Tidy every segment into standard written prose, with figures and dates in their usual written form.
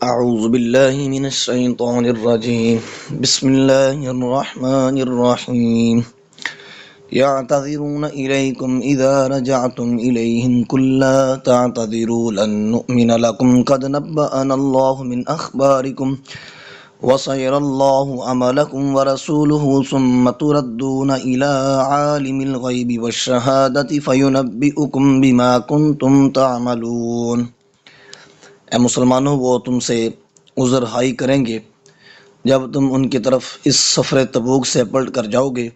أعوذ بالله من الشيطان الرجيم بسم الله الرحمن الرحيم يعتذرون إليكم إذا رجعتم إليهم قل لا تعتذروا لن نؤمن لكم قد نبأنا الله من أخباركم وسيرى الله عملكم ورسوله ثم تردون إلى عالم الغيب والشهادة فينبئكم بما كنتم تعملون۔ اے مسلمانوں، وہ تم سے عذر ہائی کریں گے جب تم ان کی طرف اس سفر تبوک سے پلٹ کر جاؤ گے۔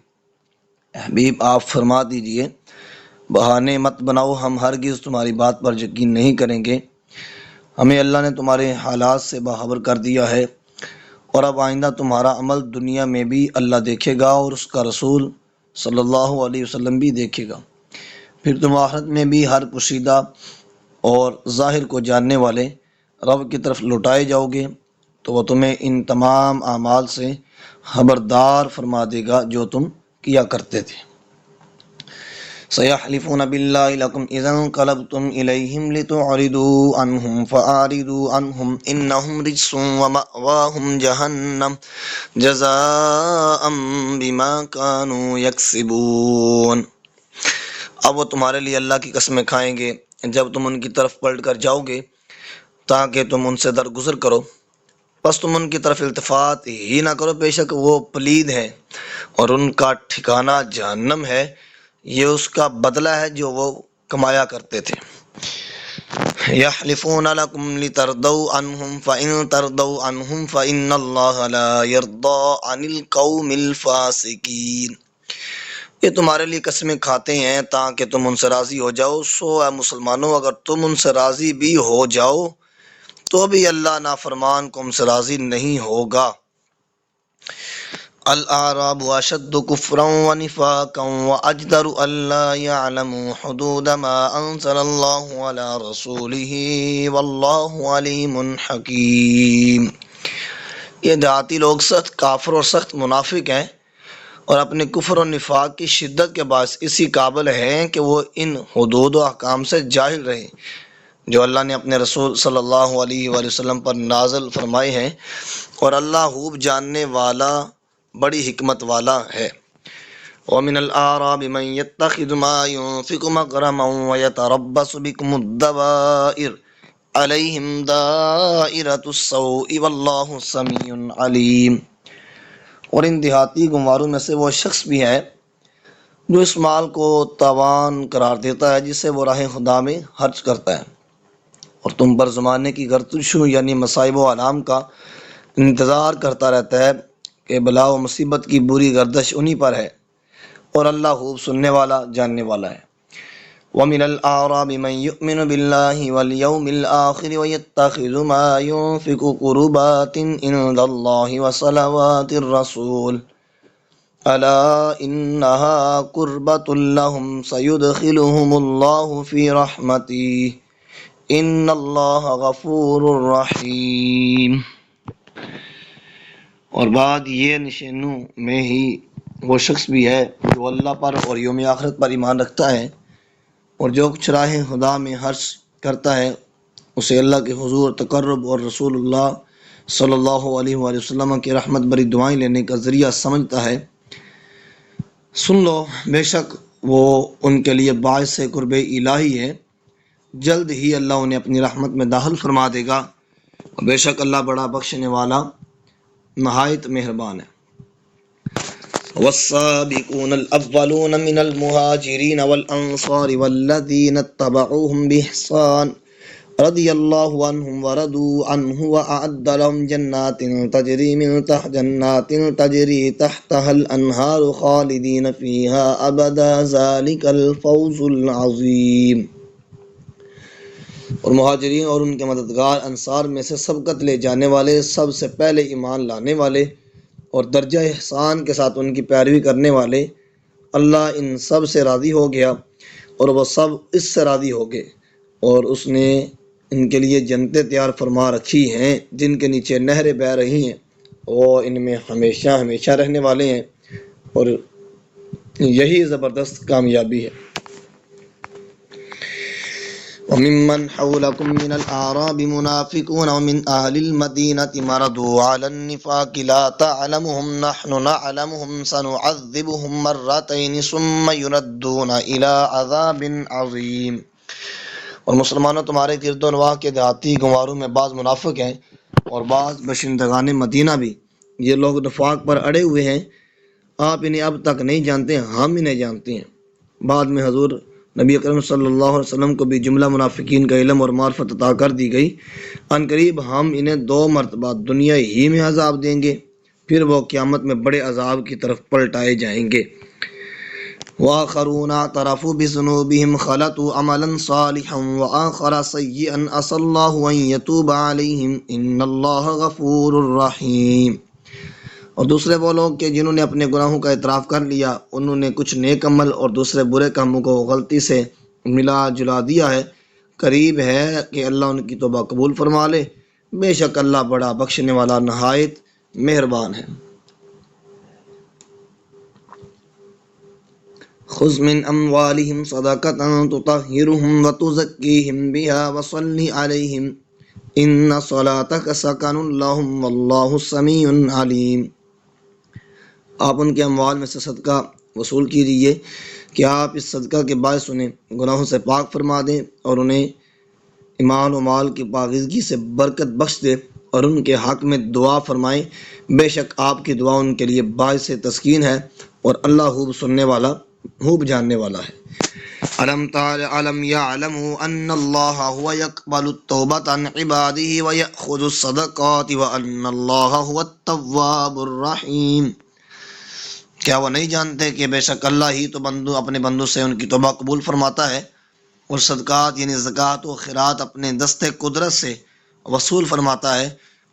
حبیب آپ فرما دیجئے، بہانے مت بناؤ، ہم ہرگز تمہاری بات پر یقین نہیں کریں گے۔ ہمیں اللہ نے تمہارے حالات سے باخبر کر دیا ہے، اور اب آئندہ تمہارا عمل دنیا میں بھی اللہ دیکھے گا اور اس کا رسول صلی اللہ علیہ وسلم بھی دیکھے گا۔ پھر تم آخرت میں بھی ہر پوشیدہ اور ظاہر کو جاننے والے رب کی طرف لوٹائے جاؤ گے، تو وہ تمہیں ان تمام اعمال سے خبردار فرما دے گا جو تم کیا کرتے تھے۔ سَيَحْلِفُونَ بِاللَّهِ لَكُمْ إِذَا انقَلَبْتُمْ إِلَيْهِمْ لِتُعْرِضُوا عَنْهُمْ فَأَعْرِضُوا عَنْهُمْ إِنَّهُمْ رِجْسٌ وَمَأْوَاهُمْ جَهَنَّمُ جَزَاءً بِمَا كَانُوا يَكْسِبُونَ۔ اب وہ تمہارے لیے اللہ کی قسمیں کھائیں گے جب تم ان کی طرف پلٹ کر جاؤ گے تاکہ تم ان سے درگزر کرو، پس تم ان کی طرف التفات ہی نہ کرو، بے شک وہ پلید ہیں اور ان کا ٹھکانہ جہنم ہے، یہ اس کا بدلہ ہے جو وہ کمایا کرتے تھے۔ یحلفون لکم لترضوا عنہم فإن ترضوا عنہم فإن اللہ لا یرضى عن القوم الفاسقین۔ یہ تمہارے لیے قسمیں کھاتے ہیں تاکہ تم ان سے راضی ہو جاؤ، سو اے مسلمانوں اگر تم ان سے راضی بھی ہو جاؤ تو بھی اللہ نافرمان کو ہم سے راضی نہیں ہوگا۔ الاعراب اشد کفرا ونفاقا واجدر الا يعلموا حدود ما انزل الله على رسوله والله علیم حکیم۔ یہ دیہاتی لوگ سخت کافر اور سخت منافق ہیں، اور اپنے کفر و نفاق کی شدت کے باعث اسی قابل ہیں کہ وہ ان حدود و احکام سے جاہل رہیں جو اللہ نے اپنے رسول صلی اللہ علیہ وآلہ وسلم پر نازل فرمائے ہیں، اور اللہ خوب جاننے والا، بڑی حکمت والا ہے۔ وَمِنَ الْأَعْرَابِ مَن يَتَّخِذُ مَا يُنفِقُ مَغْرَمًا وَيَتَرَبَّصُ بِكُمُ الدَّوَائِرَ عَلَيْهِمْ دَائِرَةُ السَّوْءِ وَاللَّهُ سَمِيعٌ عَلِيمٌ۔ اور ان دیہاتی گنواروں میں سے وہ شخص بھی ہے جو اس مال کو تاوان قرار دیتا ہے جسے وہ راہ خدا میں خرچ کرتا ہے، اور تم پر زمانے کی گردشوں یعنی مصائب و آلام کا انتظار کرتا رہتا ہے کہ بلا و مصیبت کی بری گردش انہی پر ہے، اور اللہ خوب سننے والا، جاننے والا ہے۔ وَمِنَ الْأَعْرَابِ مَن يُؤْمِنُ بِاللَّهِ وَالْيَوْمِ الْآخِرِ وَيَتَّخِذُ مَا يُنفِقُ قُرُبَاتٍ عِندَ اللَّهِ وَصَلَوَاتِ الرَّسُولِ أَلَا إِنَّهَا قُرْبَةٌ لَهُمْ سَيُدْخِلُهُمُ اللَّهُ فِي رَحْمَتِهِ ان اللہ غفور الرحیم۔ اور بعد یہ نشانوں میں ہی وہ شخص بھی ہے جو اللہ پر اور یوم آخرت پر ایمان رکھتا ہے، اور جو کچھ راہ خدا میں خرچ کرتا ہے اسے اللہ کے حضور تقرب اور رسول اللہ صلی اللہ علیہ وآلہ وسلم کی رحمت بری دعائیں لینے کا ذریعہ سمجھتا ہے۔ سن لو، بے شک وہ ان کے لیے باعث قرب الہی ہے، جلد ہی اللہ انہیں اپنی رحمت میں داخل فرما دے گا، اور بے شک اللہ بڑا بخشنے والا نہایت مہربان ہے۔ والسابقون الاولون من المہاجرین والانصار والذین اتبعوهم بإحسان رضی اللہ عنہم ورضوا عنہ وأعد لهم جنات تجری تحتها الانہار خالدین فیہا ابدا ذلک الفوز العظیم۔ اور مہاجرین اور ان کے مددگار انصار میں سے سبقت لے جانے والے، سب سے پہلے ایمان لانے والے اور درجہ احسان کے ساتھ ان کی پیروی کرنے والے، اللہ ان سب سے راضی ہو گیا اور وہ سب اس سے راضی ہو گئے، اور اس نے ان کے لیے جنتیں تیار فرما رکھی ہیں جن کے نیچے نہریں بہہ رہی ہیں، وہ ان میں ہمیشہ ہمیشہ رہنے والے ہیں، اور یہی زبردست کامیابی ہے۔ وممن حولكم من الأعراب منافقون ومن أهل المدينة مرضوا على النفاق لا تعلمهم نحن نعلمهم سنعذبهم مرتين ثم يردون إلى عذاب عظيم۔ اور مسلمانوں تمہارے گرد و نواح کے دیہاتی گنواروں میں بعض منافق ہیں اور بعض باشندگان مدینہ بھی، یہ لوگ نفاق پر اڑے ہوئے ہیں، آپ انہیں اب تک نہیں جانتے، ہم انہیں جانتے ہیں۔ بعد میں حضور نبی اکرم صلی اللہ علیہ وسلم کو بھی جملہ منافقین کا علم اور معرفت عطا کر دی گئی۔ ان قریب ہم انہیں 2 مرتبہ دنیا ہی میں عذاب دیں گے، پھر وہ قیامت میں بڑے عذاب کی طرف پلٹائے جائیں گے۔ وآخرون اعترفوا بذنوبهم خلطوا عملا صالحا وآخر سيئا عسى الله أن يتوب عليهم إن الله غفور رحيم۔ اور دوسرے وہ لوگ کہ جنہوں نے اپنے گناہوں کا اعتراف کر لیا، انہوں نے کچھ نیک عمل اور دوسرے برے کاموں کو غلطی سے ملا جلا دیا ہے، قریب ہے کہ اللہ ان کی توبہ قبول فرما لے، بے شک اللہ بڑا بخشنے والا نہایت مہربان ہے۔ خذ من اموالهم صدقة تطهرهم وتزكيهم بها وصل عليهم ان صلاتك سكن لهم والله سميع عليم۔ آپ ان کے اموال میں سے صدقہ وصول کیجیے کہ آپ اس صدقہ کے باعث انہیں گناہوں سے پاک فرما دیں اور انہیں ایمان و مال کی پاکیزگی سے برکت بخش دے اور ان کے حق میں دعا فرمائیں، بے شک آپ کی دعا ان کے لیے باعث تسکین ہے اور اللہ خوب سننے والا خوب جاننے والا ہے۔ علم يعلموا ان اللہ هو يقبل التوبة عن عباده ويأخذ الصدقات وان اللہ هو التواب الرحیم۔ کیا وہ نہیں جانتے کہ بے شک اللہ ہی تو اپنے بندوں سے ان کی توبہ قبول فرماتا ہے اور صدقات یعنی زکوٰۃ و خیرات اپنے دست قدرت سے وصول فرماتا ہے،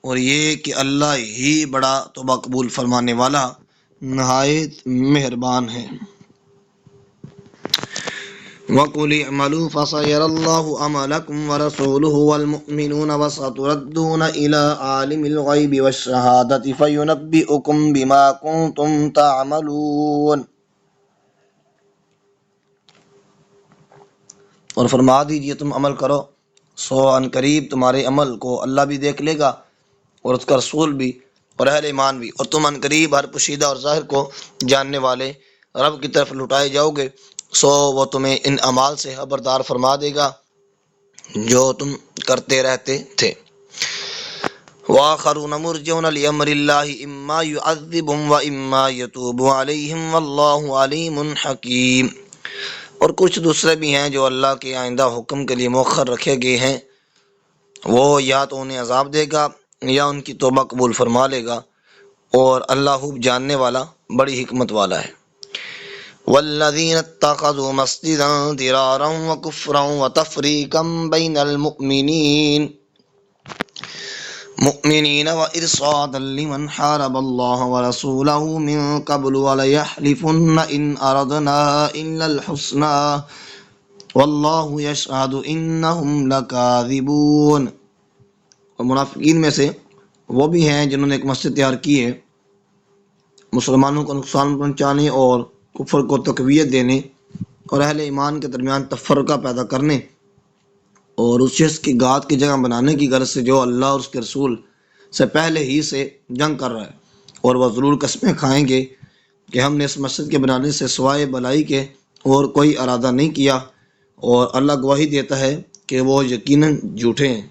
اور یہ کہ اللہ ہی بڑا توبہ قبول فرمانے والا نہایت مہربان ہے۔ وَقُلِ اعْمَلُوا فَسَيَرَى اللَّهُ عَمَلَكُمْ وَرَسُولُهُ وَالْمُؤْمِنُونَ وَسَتُرَدُّونَ إِلَىٰ عَالِمِ الْغَيْبِ وَالشَّهَادَةِ فَيُنَبِّئُكُم بِمَا كُنتُمْ تَعْمَلُونَ۔ اور فرما دیجیے تم عمل کرو، سو ان قریب تمہارے عمل کو اللہ بھی دیکھ لے گا اور اس کا رسول بھی اور اہل ایمان بھی، اور تم ان قریب ہر پوشیدہ اور ظاہر کو جاننے والے رب کی طرف لٹائے جاؤ گے، سو وہ تمہیں ان اعمال سے خبردار فرما دے گا جو تم کرتے رہتے تھے۔ وآخرون مرجون لأمر اللہ اما يعذبهم واما يتوب علیہم واللہ علیم حکیم۔ اور کچھ دوسرے بھی ہیں جو اللہ کے آئندہ حکم کے لیے مؤخر رکھے گئے ہیں، وہ یا تو انہیں عذاب دے گا یا ان کی توبہ قبول فرما لے گا، اور اللہ خوب جاننے والا بڑی حکمت والا ہے۔ والذین اتخذوا مسجدا ضرارا وکفرا وتفریقا بین المؤمنین وارصادا لمن حارب اللہ ورسولہ من قبل وليحلفن ان اردنا الا الحسنى واللہ یشہد انہم لکاذبون۔ اور منافقین میں سے وہ بھی ہیں جنہوں نے ایک مسجد تیار کی ہے مسلمانوں کو نقصان پہنچانے اور کفر کو تقویت دینے اور اہل ایمان کے درمیان تفرقہ پیدا کرنے اور اس شخص کی گات کی جگہ بنانے کی غرض سے جو اللہ اور اس کے رسول سے پہلے ہی سے جنگ کر رہا ہے، اور وہ ضرور قسمیں کھائیں گے کہ ہم نے اس مسجد کے بنانے سے سوائے بلائی کے اور کوئی ارادہ نہیں کیا، اور اللہ گواہی دیتا ہے کہ وہ یقیناً جھوٹے ہیں۔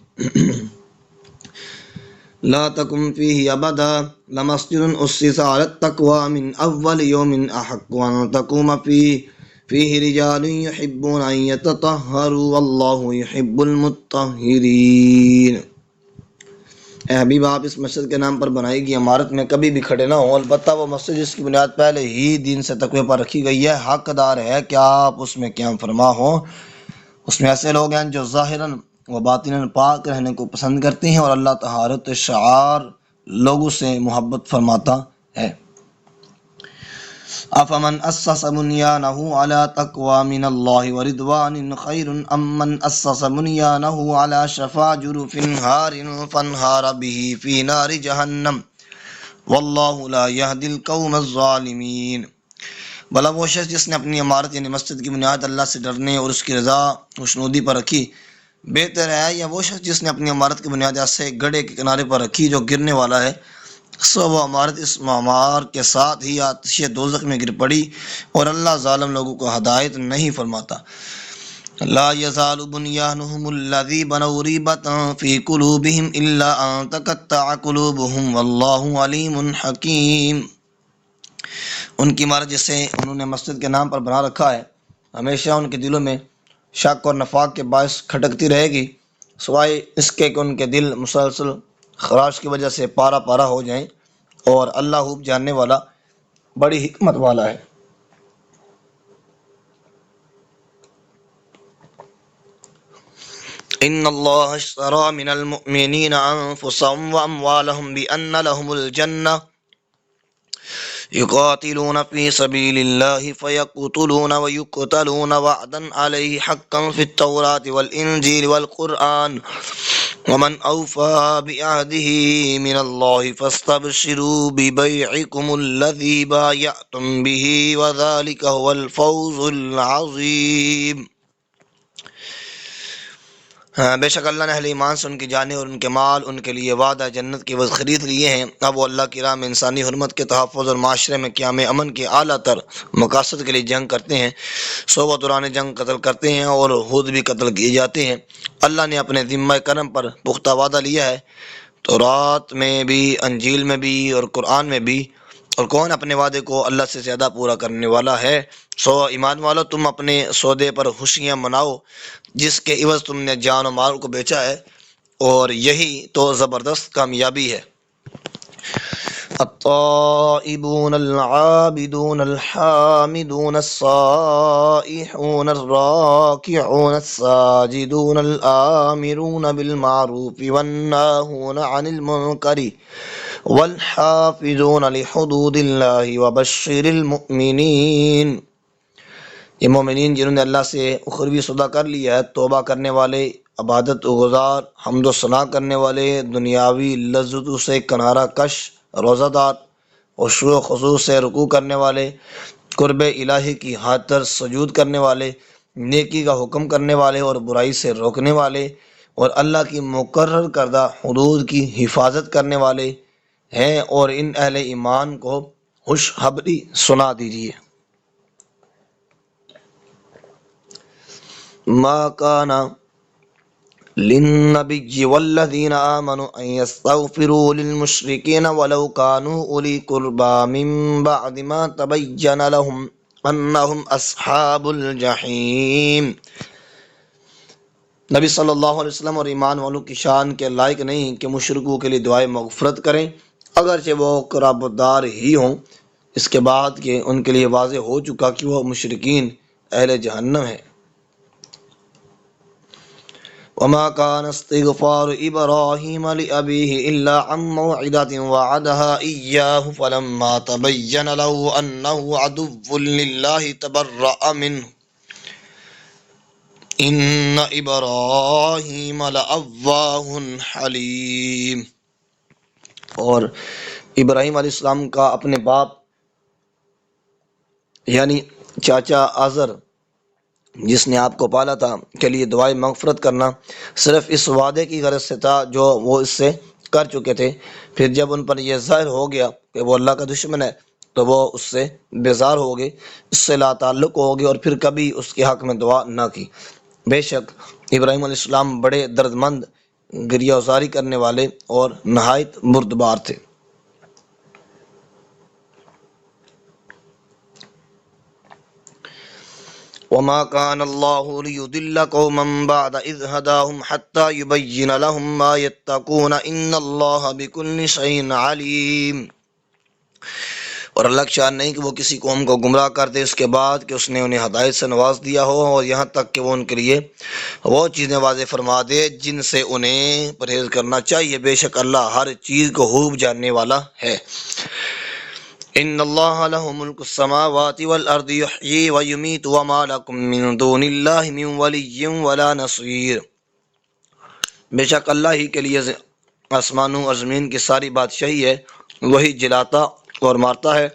لا تقم فيه ابدا لمسجد اسس على التقوى من اول يوم احق ان تقوم فيه رجال يحبون ان يتطهروا والله يحب المطهرين۔ اے حبیب، آپ اس مسجد کے نام پر بنائی گئی عمارت میں کبھی بھی کھڑے نہ ہوں، البتہ وہ مسجد جس کی بنیاد پہلے ہی دین سے تقوی پر رکھی گئی ہے حقدار ہے کہ آپ اس میں قیام فرما ہوں۔ اس میں ایسے لوگ ہیں جو ظاہراً و باطناً پاک رہنے کو پسند کرتے ہیں، اور اللہ طہارت شعار لوگوں سے محبت فرماتا ہے۔ افمن اسس بنیانہ علی تقوی من اللہ ورضوان خیر ام من اسس بنیانہ علی شفا جرف ہار فانہار بہ فی نار جہنم واللہ لا یہدی القوم الظالمین۔ بھلا وہ شخص جس نے اپنی عمارت یعنی مسجد کی بنیاد اللہ سے ڈرنے اور اس کی رضا خوشنودی پر رکھی، بہتر ہے یا وہ شخص جس نے اپنی عمارت کی بنیاد ایسے گڑھے کے کنارے پر رکھی جو گرنے والا ہے، سو وہ عمارت اس معمار کے ساتھ ہی آتش دوزخ میں گر پڑی، اور اللہ ظالم لوگوں کو ہدایت نہیں فرماتا۔ لا يزال بنيانهم الذي بنوا ريبة في قلوبهم إلا أن تقطع قلوبهم والله عليم حكيم۔ ان کی عمارت جسے انہوں نے مسجد کے نام پر بنا رکھا ہے ہمیشہ ان کے دلوں میں شک اور نفاق کے باعث کھٹکتی رہے گی، سوائے اس کے کہ ان کے دل مسلسل خراش کی وجہ سے پارا پارا ہو جائیں، اور اللہ خوب جاننے والا بڑی حکمت والا ہے۔ ان اللہ اشترى من المؤمنین انفسهم واموالهم بان لهم الجنہ يقاتلون في سبيل الله فيقتلون ويقتلون وعدا عليه حقا في التوراة والإنجيل والقرآن ومن أوفى بعهده من الله فاستبشروا ببيعكم الذي بايعتم به وذلك هو الفوز العظيم۔ بے شک اللہ نے اہل ایمان سے ان کی جانیں اور ان کے مال ان کے لیے وعدہ جنت کے عوض خرید لیے ہیں۔ اب وہ اللہ کی راہ میں انسانی حرمت کے تحفظ اور معاشرے میں قیام امن کے اعلیٰ تر مقاصد کے لیے جنگ کرتے ہیں، سو وہ دوران جنگ قتل کرتے ہیں اور خود بھی قتل کیے جاتے ہیں۔ اللہ نے اپنے ذمہ کرم پر پختہ وعدہ لیا ہے، تورات میں بھی، انجیل میں بھی اور قرآن میں بھی، اور کون اپنے وعدے کو اللہ سے زیادہ پورا کرنے والا ہے۔ سو ایمان والو، تم اپنے سودے پر خوشیاں مناؤ جس کے عوض تم نے جان و مال کو بیچا ہے، اور یہی تو زبردست کامیابی ہے۔ الطائبون العابدون الحامدون الصائحون الراكعون الساجدون الآمرون بالمعروف والناهون عن المنكر والحافظون لحدود اللہ وبشر المؤمنین۔ یہ مومنین جنہوں نے اللہ سے اخروی سودا کر لیا ہے، توبہ کرنے والے، عبادت گزار، حمد و ثنا کرنے والے، دنیاوی لذتوں سے کنارہ کش، روزہ دار، خشوع و خضوع سے رکوع کرنے والے، قرب الہی کی خاطر سجود کرنے والے، نیکی کا حکم کرنے والے اور برائی سے روکنے والے، اور اللہ کی مقرر کردہ حدود کی حفاظت کرنے والے ہیں، اور ان اہل ایمان کو خوشخبری سنا دیجیے۔ ما كان للنبي والذين آمنوا أن يستغفروا للمشركين ولو كانوا أولي قربى من بعد ما تبين لهم أنهم أصحاب الجحيم۔ نبی صلی اللہ علیہ وسلم اور ایمان والوں کی شان کے لائق نہیں کہ مشرکوں کے لیے دعائیں مغفرت کریں، اگرچہ وہ قرابت دار ہی ہوں، اس کے بعد کہ ان کے لیے واضح ہو چکا کہ وہ مشرکین اہل جہنم ہیں۔ وما كان استغفار إبراهيم لأبيه إلا عن موعدة وعدها إياه فلما تبين له أنه عدو لله تبرأ منه إن إبراهيم لأواه حليم۔ اور ابراہیم علیہ السلام کا اپنے باپ یعنی چاچا آزر جس نے آپ کو پالا تھا کے لیے دعائیں مغفرت کرنا صرف اس وعدے کی غرض سے تھا جو وہ اس سے کر چکے تھے۔ پھر جب ان پر یہ ظاہر ہو گیا کہ وہ اللہ کا دشمن ہے تو وہ اس سے بیزار ہو گئے، اس سے لا تعلق ہو گئے، اور پھر کبھی اس کے حق میں دعا نہ کی۔ بے شک ابراہیم علیہ السلام بڑے درد مند، گریہ وزاری کرنے والے اور نہایت بردبار تھے۔ وما كان الله ليضل قوما بعد إذ هداهم حتى يبين لهم ما يتقون إن الله بكل شيء عليم۔ اور اللہ کی شان نہیں کہ وہ کسی قوم کو گمراہ کر دے اس کے بعد کہ اس نے انہیں ہدایت سے نواز دیا ہو، اور یہاں تک کہ وہ ان کے لیے وہ چیزیں واضح فرما دے جن سے انہیں پرہیز کرنا چاہیے۔ بے شک اللہ ہر چیز کو خوب جاننے والا ہے۔ ان اللہ لہ ملک السماوات والارض یحیی ویمیت وما لکم من دون اللہ من ولی ولا نصیر۔ بے شک اللہ ہی کے لیے آسمانوں اور زمین کی ساری بادشاہی ہے، وہی جلاتا اور مارتا ہے،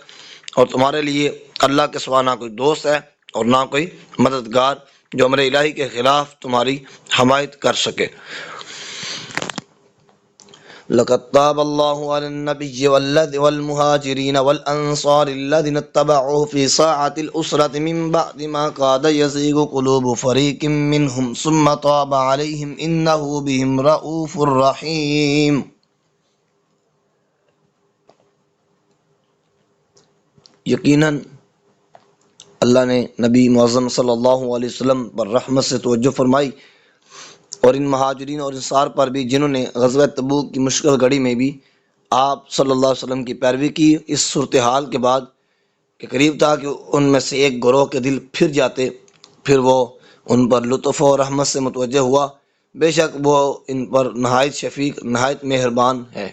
اور تمہارے لیے اللہ کے سوا نہ کوئی دوست ہے اور نہ کوئی مددگار جو امر الہی کے خلاف تمہاری حمایت کر سکے۔ لقد تاب الله على النبي والمهاجرين والأنصار الذين اتبعوه في ساعة الأسرة من بعد ما قاد يزيغ قلوب فريق منهم ثم تاب عليهم إنه بهم رؤوف رحيم۔ یقیناً اللہ نے نبی معظم صلی اللہ علیہ وسلم پر رحمت سے توجہ فرمائی، اور ان مہاجرین اور انصار پر بھی جنہوں نے غزوہ تبوک کی مشکل گھڑی میں بھی آپ صلی اللہ علیہ وسلم کی پیروی کی، اس صورتحال کے بعد کہ قریب تھا کہ ان میں سے ایک گروہ کے دل پھر جاتے، پھر وہ ان پر لطف و رحمت سے متوجہ ہوا، بے شک وہ ان پر نہایت شفیق نہایت مہربان ہے۔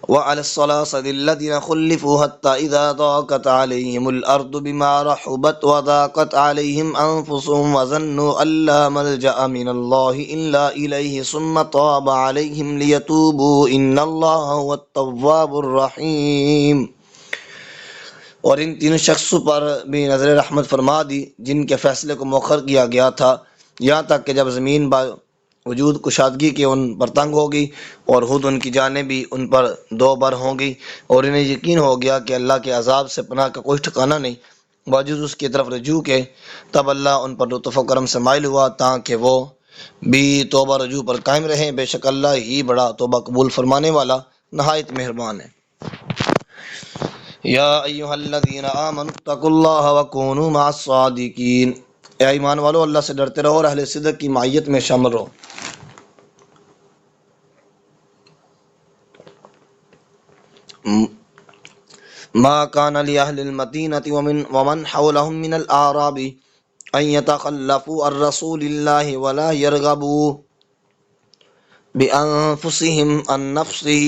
وعلى الصلاة الذين خلفوا حتى إذا ضاقت عليهم الأرض بما رحبت وضاقت عليهم أنفسهم وظنوا أن لا ملجأ من الله إلا إليه ثم تاب عليهم ليتوبوا إن الله هو التواب الرحيم۔ اور ان تینوں شخصوں پر بھی نظر رحمت فرما دی جن کے فیصلے کو مؤخر کیا گیا تھا، یہاں تک کہ جب زمین وجود کشادگی کے ان پر تنگ ہوگی اور خود ان کی جانیں بھی ان پر دو بر ہوں گی، اور انہیں یقین ہو گیا کہ اللہ کے عذاب سے پناہ کا کوئی ٹھکانہ نہیں باوجود اس کی طرف رجوع کے، تب اللہ ان پر لطف و کرم سے مائل ہوا تاکہ وہ بھی توبہ رجوع پر قائم رہیں، بے شک اللہ ہی بڑا توبہ قبول فرمانے والا نہایت مہربان ہے۔ یا ایھا الذین آمنوا اتقوا اللہ وکونوا مع الصادقین، اے ایمان والو اللہ سے ڈرتے رہو اور اہل صدق کی معیت میں شامل رہو۔ ما كان لأهل المدينة ومن حولهم من الأعراب أن يتخلفوا عن رسول الله ولا يرغبوا بأنفسهم عن نفسه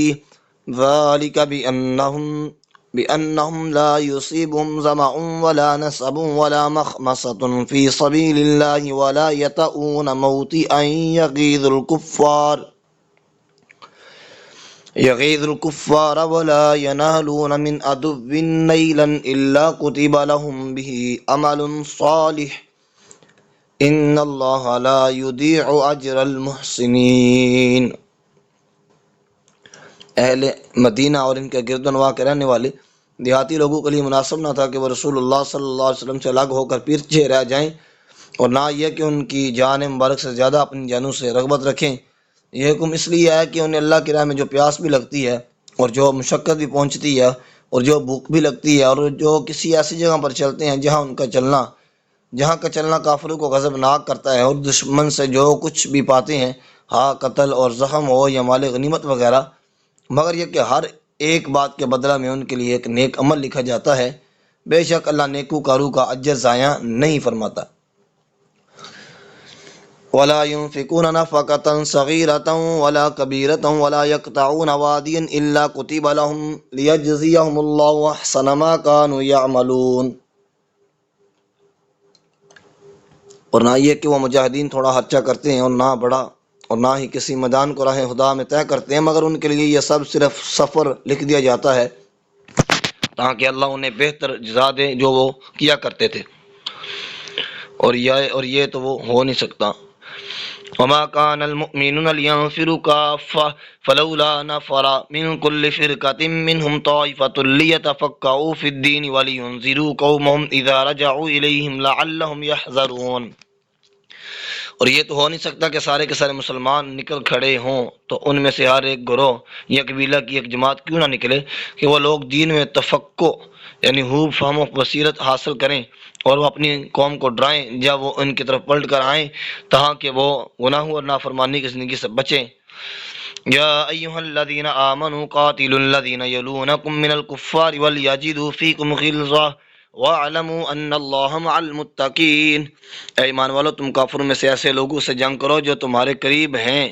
ذلك بأنهم لا يصيبهم ظمأ ولا نصب ولا مخمصة في سبيل الله ولا يطؤون موطئا يغيظ الكفار ولا ينالون من عدو نيلا إلا كتب لهم به عمل صالح إن الله لا يضيع أجر المحسنين۔ اہل مدینہ اور ان کے گرد و نواح کے رہنے والے دیہاتی لوگوں کے لیے مناسب نہ تھا کہ وہ رسول اللہ صلی اللہ علیہ وسلم سے الگ ہو کر پیچھے رہ جائیں، اور نہ یہ کہ ان کی جان مبارک سے زیادہ اپنی جانوں سے رغبت رکھیں۔ یہ حکم اس لیے ہے کہ انہیں اللہ کی راہ میں جو پیاس بھی لگتی ہے اور جو مشقت بھی پہنچتی ہے اور جو بھوک بھی لگتی ہے، اور جو کسی ایسی جگہ پر چلتے ہیں جہاں کا چلنا کافروں کو غضبناک کرتا ہے، اور دشمن سے جو کچھ بھی پاتے ہیں، ہاں قتل اور زخم ہو یا مال غنیمت وغیرہ، مگر یہ کہ ہر ایک بات کے بدلہ میں ان کے لیے ایک نیک عمل لکھا جاتا ہے، بے شک اللہ نیکوکاروں کا اجر ضائع نہیں فرماتا۔ ولا ينفقون نفقة صغيرة ولا كبيرة ولا يقطعون واديا إلا كتب لهم ليجزيهم الله أحسن ما كانوا يعملون۔ اور نہ یہ کہ وہ مجاہدین تھوڑا خرچہ کرتے ہیں اور نہ بڑا، اور نہ ہی کسی میدان کو راہ خدا میں طے کرتے ہیں، مگر ان کے لیے یہ سب صرف سفر لکھ دیا جاتا ہے تاکہ اللہ انہیں بہتر جزا دے جو وہ کیا کرتے تھے، اور یہ تو وہ ہو نہیں سکتا۔ وما كان المؤمنون لينفروا كافة فلولا نفر من كل فرقة منهم طائفة ليتفقهوا في الدين ولينذروا قومهم إذا رجعوا إليهم لعلهم يحذرون۔ اور یہ تو ہو نہیں سکتا کہ سارے کے سارے مسلمان نکل کھڑے ہوں تو ان میں سے ہر ایک گروہ یا قبیلہ کی ایک جماعت کیوں نہ نکلے کہ وہ لوگ دین میں تفقہ یعنی خوب فہم و بصیرت حاصل کریں اور وہ اپنی قوم کو ڈرائیں جب وہ ان کی طرف پلٹ کر آئیں تاکہ وہ گناہوں اور نافرمانی کی زندگی سے بچیں۔ یا ایھا الذین آمنوا قاتلوا الذین یلونکم من الکفار ولیجدوا فیکم غلظہ وَاعْلَمُوا أَنَّ اللَّهَ مَعَ الْمُتَّقِينَ۔ اے ایمان والو تم کافروں میں سے ایسے لوگوں سے جنگ کرو جو تمہارے قریب ہیں،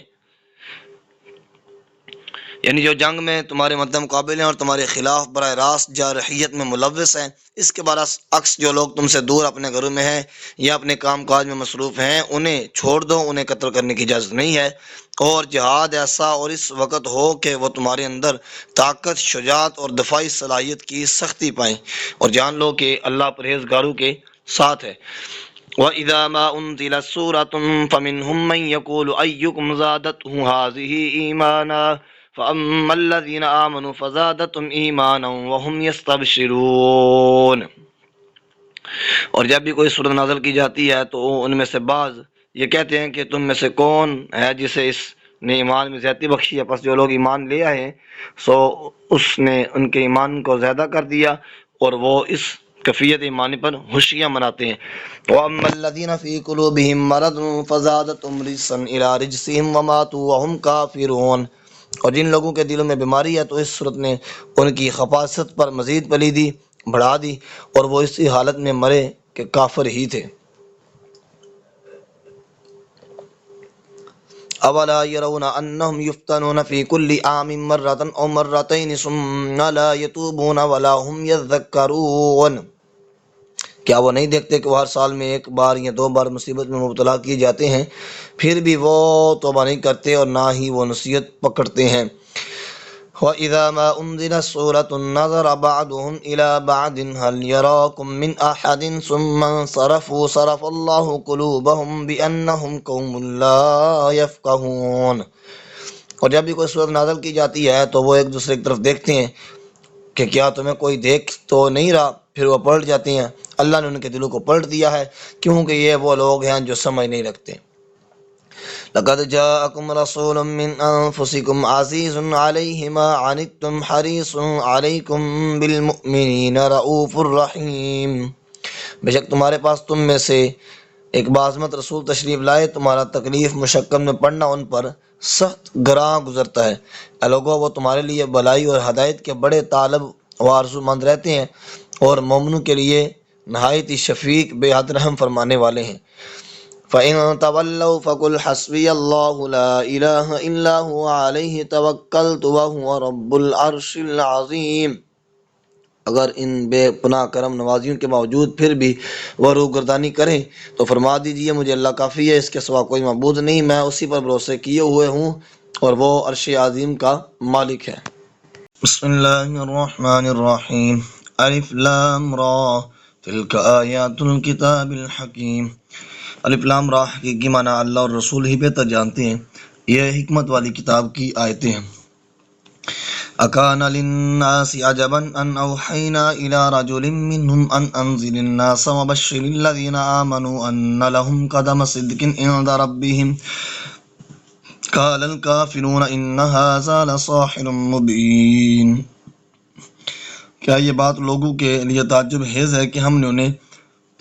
یعنی جو جنگ میں تمہارے مقابل ہیں اور تمہارے خلاف براہ راست جارحیت میں ملوث ہیں۔ اس کے برعکس جو لوگ تم سے دور اپنے گھروں میں ہیں یا اپنے کام کاج میں مصروف ہیں انہیں چھوڑ دو، انہیں قتل کرنے کی اجازت نہیں ہے، اور جہاد ایسا اور اس وقت ہو کہ وہ تمہارے اندر طاقت، شجاعت اور دفاعی صلاحیت کی سختی پائیں، اور جان لو کہ اللہ پرہیزگاروں کے ساتھ ہے۔ وَإِذَا مَا أُنْزِلَتْ سُورَةٌ فَمِنْهُمْ مَنْ يَقُولُ أَيُّكُمْ زَادَتْهُ هَٰذِهِ إِيمَانًا فَأَمَّا الَّذِينَ آمَنُوا فَزَادَتْهُمْ إِيمَانًا وَهُمْ يَسْتَبْشِرُونَ۔ اور جب بھی کوئی سورت نازل کی جاتی ہے تو ان میں سے بعض یہ کہتے ہیں کہ تم میں سے کون ہے جسے اس نے ایمان میں زیادتی بخشی ہے، پس جو لوگ ایمان لے آئے سو اس نے ان کے ایمان کو زیادہ کر دیا اور وہ اس کفیت ایمانی پر خوشیاں مناتے ہیں۔ وَأَمَّا الَّذِينَ فِي قُلُوبِهِم مَّرَضٌ فَزَادَتْهُمْ رِجْسًا إِلَىٰ رِجْسِهِمْ وَمَاتُوا وَهُمْ كَافِرُونَ۔ اور جن لوگوں کے دلوں میں بیماری ہے تو اس صورت نے ان کی خباثت پر مزید پلیدی بڑھا دی اور وہ اسی حالت میں مرے کہ کافر ہی تھے۔ اولا يرون انهم يفتنون في كل عام مرة او مرتين ثم لا يتوبون ولا هم يذكرون۔ کیا وہ نہیں دیکھتے کہ وہ ہر سال میں ایک بار یا دو بار مصیبت میں مبتلا کیے جاتے ہیں، پھر بھی وہ توبہ نہیں کرتے اور نہ ہی وہ نصیحت پکڑتے ہیں۔ وَإِذَا مَا أُنزِلَتْ سُورَةٌ نَظَرَ بَعْضُهُمْ إِلَىٰ بَعْضٍ هَلْ يَرَاكُم مِّنْ أَحَدٍ ثُمَّ انصَرَفُوا صَرَفَ اللَّهُ قُلُوبَهُمْ بِأَنَّهُمْ قَوْمٌ لَّا يَفْقَهُونَ۔ اور جب بھی کوئی سورت نازل کی جاتی ہے تو وہ ایک دوسرے کی طرف دیکھتے ہیں کہ کیا تمہیں کوئی دیکھ تو نہیں رہا، پھر وہ پلٹ جاتے ہیں۔ اللہ نے ان کے دلوں کو پلٹ دیا ہے کیونکہ یہ وہ لوگ ہیں جو سمجھ نہیں رکھتے۔ لقد جاءكم رسول من انفسكم عزيز عليه ما عنتم حريص عليكم بالمؤمنين رؤوف رحيم۔ بے شک تمہارے پاس تم میں سے ایک باعظمت رسول تشریف لائے، تمہارا تکلیف مشقت میں پڑنا ان پر سخت گراں گزرتا ہے۔ اے لوگو، وہ تمہارے لیے بھلائی اور ہدایت کے بڑے طالب و آرزو مند رہتے ہیں اور مومنوں کے لیے نہایت ہی شفیق بے حد رحم فرمانے والے ہیں۔ فَإِن تَوَلَّوْا فَقُلْ حَسْبِيَ اللَّهُ لَا إِلَٰهَ إِلَّا هُوَ عَلَيْهِ تَوَكَّلْتُ وَهُوَ رَبُّ الْعَرْشِ الْعَظِيمِ۔ اگر ان بے پناہ کرم نوازیوں کے باوجود پھر بھی وہ روگردانی کریں تو فرما دیجئے مجھے اللہ کافی ہے، اس کے سوا کوئی معبود نہیں، میں اسی پر بھروسے کیے ہوئے ہوں اور وہ عرش عظیم کا مالک ہے۔ بسم اللہ الرحمن الرحیم۔ الف لام را تلک آیات الکتاب الحکیم۔ الف لام را حقیقی معنی اللہ اور رسول ہی بہتر جانتے ہیں، یہ حکمت والی کتاب کی آیتیں ہیں۔ اکان للناس عجبا ان اوحینا الى رجل منهم ان انذر الناس وبشر الذین آمنوا ان لهم قدم صدق عند ربهم قال الکافرون ان هذا لساحر مبین۔ کیا یہ بات لوگوں کے لیے تعجب خیز ہے کہ ہم نے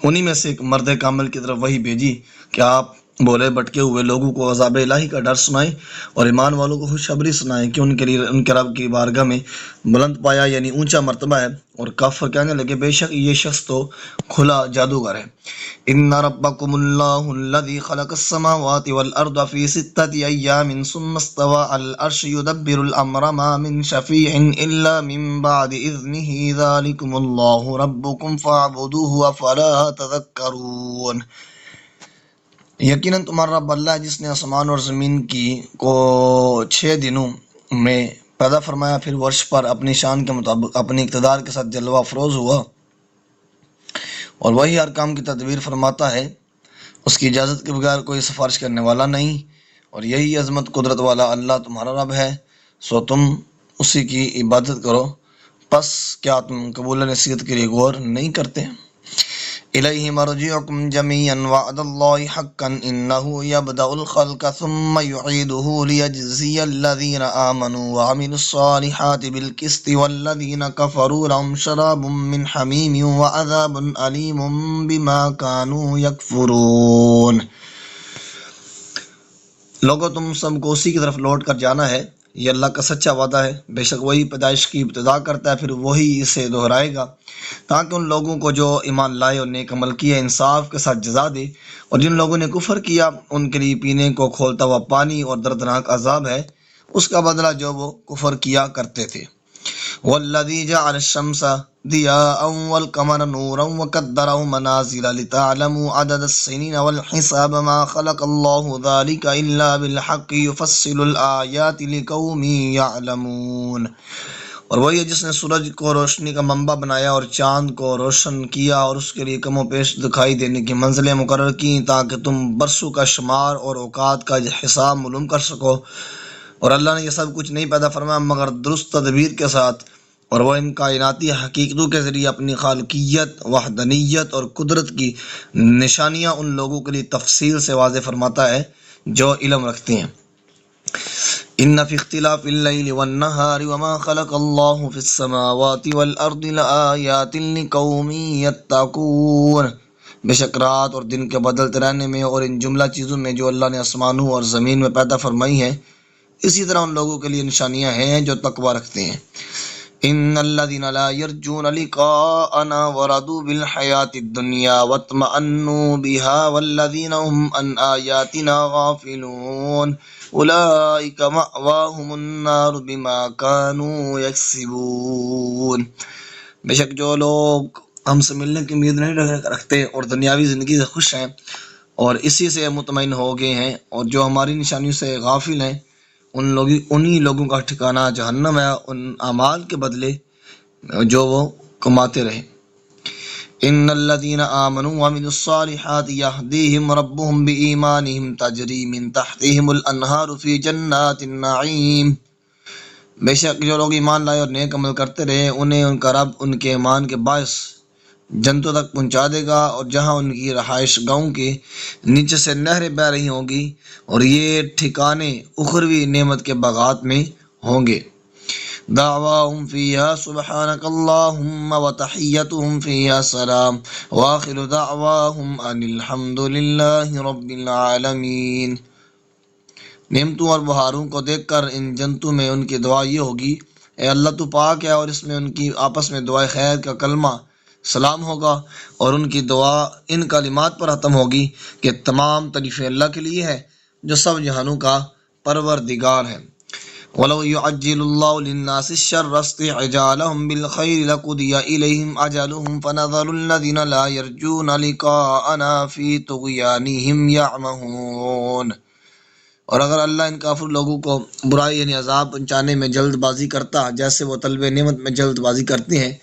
انہی میں سے ایک مرد کامل کی طرف وحی بھیجی کہ آپ بولے بٹکے ہوئے لوگوں کو عذاب الہی کا ڈر سنائیں اور ایمان والوں کو خوشخبری سنائیں کہ ان کے لیے ان کے رب کی بارگاہ میں بلند پایا یعنی اونچا مرتبہ ہے۔ اور کافر کہنے لگے بے شک یہ شخص تو کھلا جادوگر ہے۔ ان ربکم اللہ الذی خلق السماوات والارض فی ستۃ ایام ثم استوى علی العرش یدبر الامر ما من شفیع الا من بعد اذنہ ذلکم اللہ ربکم فاعبدوہ افلا تذکرون۔ یقیناً تمہارا رب اللہ ہے جس نے آسمان اور زمین کو 6 دنوں میں پیدا فرمایا، پھر وہ عرش پر اپنی شان کے مطابق اپنی اقتدار کے ساتھ جلوہ افروز ہوا اور وہی ہر کام کی تدبیر فرماتا ہے، اس کی اجازت کے بغیر کوئی سفارش کرنے والا نہیں، اور یہی عظمت قدرت والا اللہ تمہارا رب ہے، سو تم اسی کی عبادت کرو، پس کیا تم قبول نصیحت کے لیے غور نہیں کرتے؟ الیہ مرجعکم جمیعا وعد اللہ حقا انہ یبدأ الخلق ثم یعیدہ لیجزی الذین آمنوا وعملوا الصالحات بالقسط والذین کفروا لهم شراب من حمیم وعذاب علیم بما کانوا یکفرون۔ لوگو تم سب کو اسی کی طرف لوٹ کر جانا ہے، یہ اللہ کا سچا وعدہ ہے، بے شک وہی پیدائش کی ابتدا کرتا ہے پھر وہی اسے دہرائے گا تاکہ ان لوگوں کو جو ایمان لائے اور نیک عمل کیے انصاف کے ساتھ جزا دے، اور جن لوگوں نے کفر کیا ان کے لیے پینے کو کھولتا ہوا پانی اور دردناک عذاب ہے، اس کا بدلہ جو وہ کفر کیا کرتے تھے۔ والذی جعل الشمس ضیاء والقمر نورا وقدره منازل لتعلموا عدد السنین والحساب ما خلق اللہ ذلك الا بالحق يفصل الآیات لقوم یعلمون۔ اور وہی ہے جس نے سورج کو روشنی کا منبع بنایا اور چاند کو روشن کیا اور اس کے لیے کم و بیش دکھائی دینے کی منزلیں مقرر کی تاکہ تم برسوں کا شمار اور اوقات کا حساب معلوم کر سکو۔ اور اللہ نے یہ سب کچھ نہیں پیدا فرمایا مگر درست تدبیر کے ساتھ، اور وہ ان کائناتی حقیقتوں کے ذریعے اپنی خالقیت، وحدانیت اور قدرت کی نشانیاں ان لوگوں کے لیے تفصیل سے واضح فرماتا ہے جو علم رکھتے ہیں۔ ان فی اختلاف اللیل والنہار وما خلق اللہ فی السماوات والارض لآیات لقوم یتقون، بے شک رات اور دن کے بدلتے رہنے میں اور ان جملہ چیزوں میں جو اللہ نے آسمانوں اور زمین میں پیدا فرمائی ہیں، اسی طرح ان لوگوں کے لیے نشانیاں ہیں جو تقوی رکھتے ہیں۔ ان الذين لا يرجون لقاءنا ورضوا بالحياة الدنيا واطمأنوا بها والذين هم عن آياتنا غافلون اولئك مأواهم النار بما كانوا يكسبون، بے شک جو لوگ ہم سے ملنے کی امید نہیں رکھتے اور دنیاوی زندگی سے خوش ہیں اور اسی سے مطمئن ہو گئے ہیں، اور جو ہماری نشانیوں سے غافل ہیں، انہی لوگوں کا ٹھکانہ جہنم ہے ان اعمال کے بدلے جو وہ کماتے رہے۔ ان الذين آمنوا وعملوا الصالحات يهديهم ربهم بإيمانهم تجري من تحتهم الانہار في جنات النعيم، بے شک جو لوگ ایمان لائے اور نیک عمل کرتے رہے انہیں ان کا رب ان کے ایمان کے باعث جنتوں تک پہنچا دے گا، اور جہاں ان کی رہائش گاہوں کے نیچے سے نہریں بہہ رہی ہوں گی، اور یہ ٹھکانے اخروی نعمت کے باغات میں ہوں گے۔ دعواہم فیہا سبحانک اللہم وتحیتہم فیہا سلام وآخر دعواہم ان الحمد للہ رب العالمین۔ نعمتوں اور بہاروں کو دیکھ کر ان جنتوں میں ان کی دعا یہ ہوگی، اے اللہ تو پاک ہے، اور اس میں ان کی آپس میں دعائے خیر کا کلمہ سلام ہوگا، اور ان کی دعا ان کلمات پر ختم ہوگی کہ تمام تعریفیں اللہ کے لیے ہے جو سب جہانوں کا پروردگار ہے۔ وَلَوْ يُعَجِّلُ اللَّهُ لِلنَّاسِ الشَّرَّ اسْتِعْجَالَهُم بِالْخَيْرِ لَقُضِيَ إِلَيْهِمْ أَجَلُهُمْ فَنَذَرُ الَّذِينَ لَا يَرْجُونَ لِقَاءَنَا فِي طُغْيَانِهِمْ يَعْمَهُونَ، اور اگر اللہ ان کافر لوگوں کو برائی یعنی عذاب پہنچانے میں جلد بازی کرتا جیسے وہ طلب نعمت میں جلد بازی کرتے ہیں،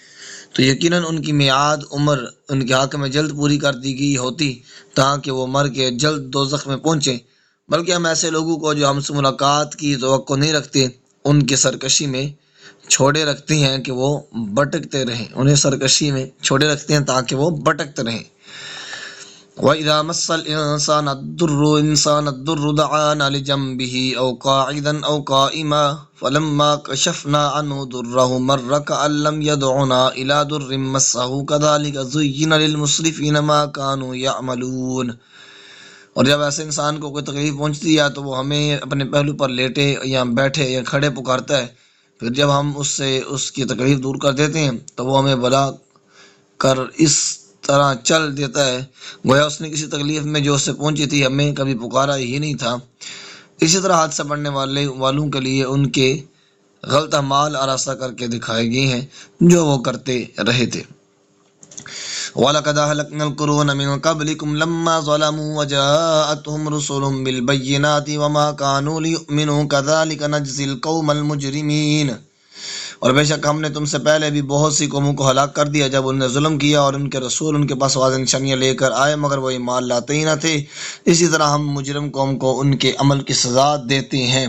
تو یقیناً ان کی میعاد عمر ان کے حق میں جلد پوری کر دی گئی ہوتی تاکہ وہ مر کے جلد دوزخ میں پہنچیں، بلکہ ہم ایسے لوگوں کو جو ہم سے ملاقات کی توقع نہیں رکھتے ان کی سرکشی میں چھوڑے رکھتے ہیں کہ وہ بھٹکتے رہیں، انہیں سرکشی میں چھوڑے رکھتے ہیں تاکہ وہ بھٹکتے رہیں۔ وَإِذَا مَسَّ الْإِنسَانَ الضُّرُّ دَعَانَا لِجَنبِهِ أَوْ قَاعِدًا أَوْ قَائِمًا فَلَمَّا كَشَفْنَا عَنْهُ ضُرَّهُ مَرَّ كَأَن لَّمْ يَدْعُنَا إِلَىٰ ضُرٍّ مَّسَّهُ كَذَٰلِكَ زُيِّنَ لِلْمُسْرِفِينَ مَا كَانُوا يَعْمَلُونَ، اور جب ایسے انسان کو کوئی تکلیف پہنچتی ہے تو وہ ہمیں اپنے پہلو پر لیٹے یا بیٹھے یا کھڑے پکارتا ہے، پھر جب ہم اس سے اس کی تکلیف دور کر دیتے ہیں تو وہ ہمیں بلا کر اس طرح چل دیتا ہے گویا اس نے کسی تکلیف میں جو اسے پہنچی تھی ہمیں کبھی پکارا ہی نہیں تھا۔ اسی طرح حادثہ پڑھنے والوں کے لیے ان کے غلط اعمال آراستہ کر کے دکھائے گئے ہیں جو وہ کرتے رہے تھے۔ وَلَقَدْ أَهْلَكْنَا الْقُرُونَ مِن قَبْلِكُمْ لَمَّا ظَلَمُوا وَجَاءَتْهُمْ رُسُلُهُم بِالْبَيِّنَاتِ وَمَا كَانُوا لِيُؤْمِنُوا كَذَٰلِكَ نَجْزِي الْقَوْمَ الْمُجْرِمِينَ، اور بے شک ہم نے تم سے پہلے بھی بہت سی قوموں کو ہلاک کر دیا جب انہوں نے ظلم کیا اور ان کے رسول ان کے پاس واضح نشانیاں لے کر آئے مگر وہ ایمان لاتے ہی نہ تھے، اسی طرح ہم مجرم قوم کو ان کے عمل کی سزا دیتے ہیں۔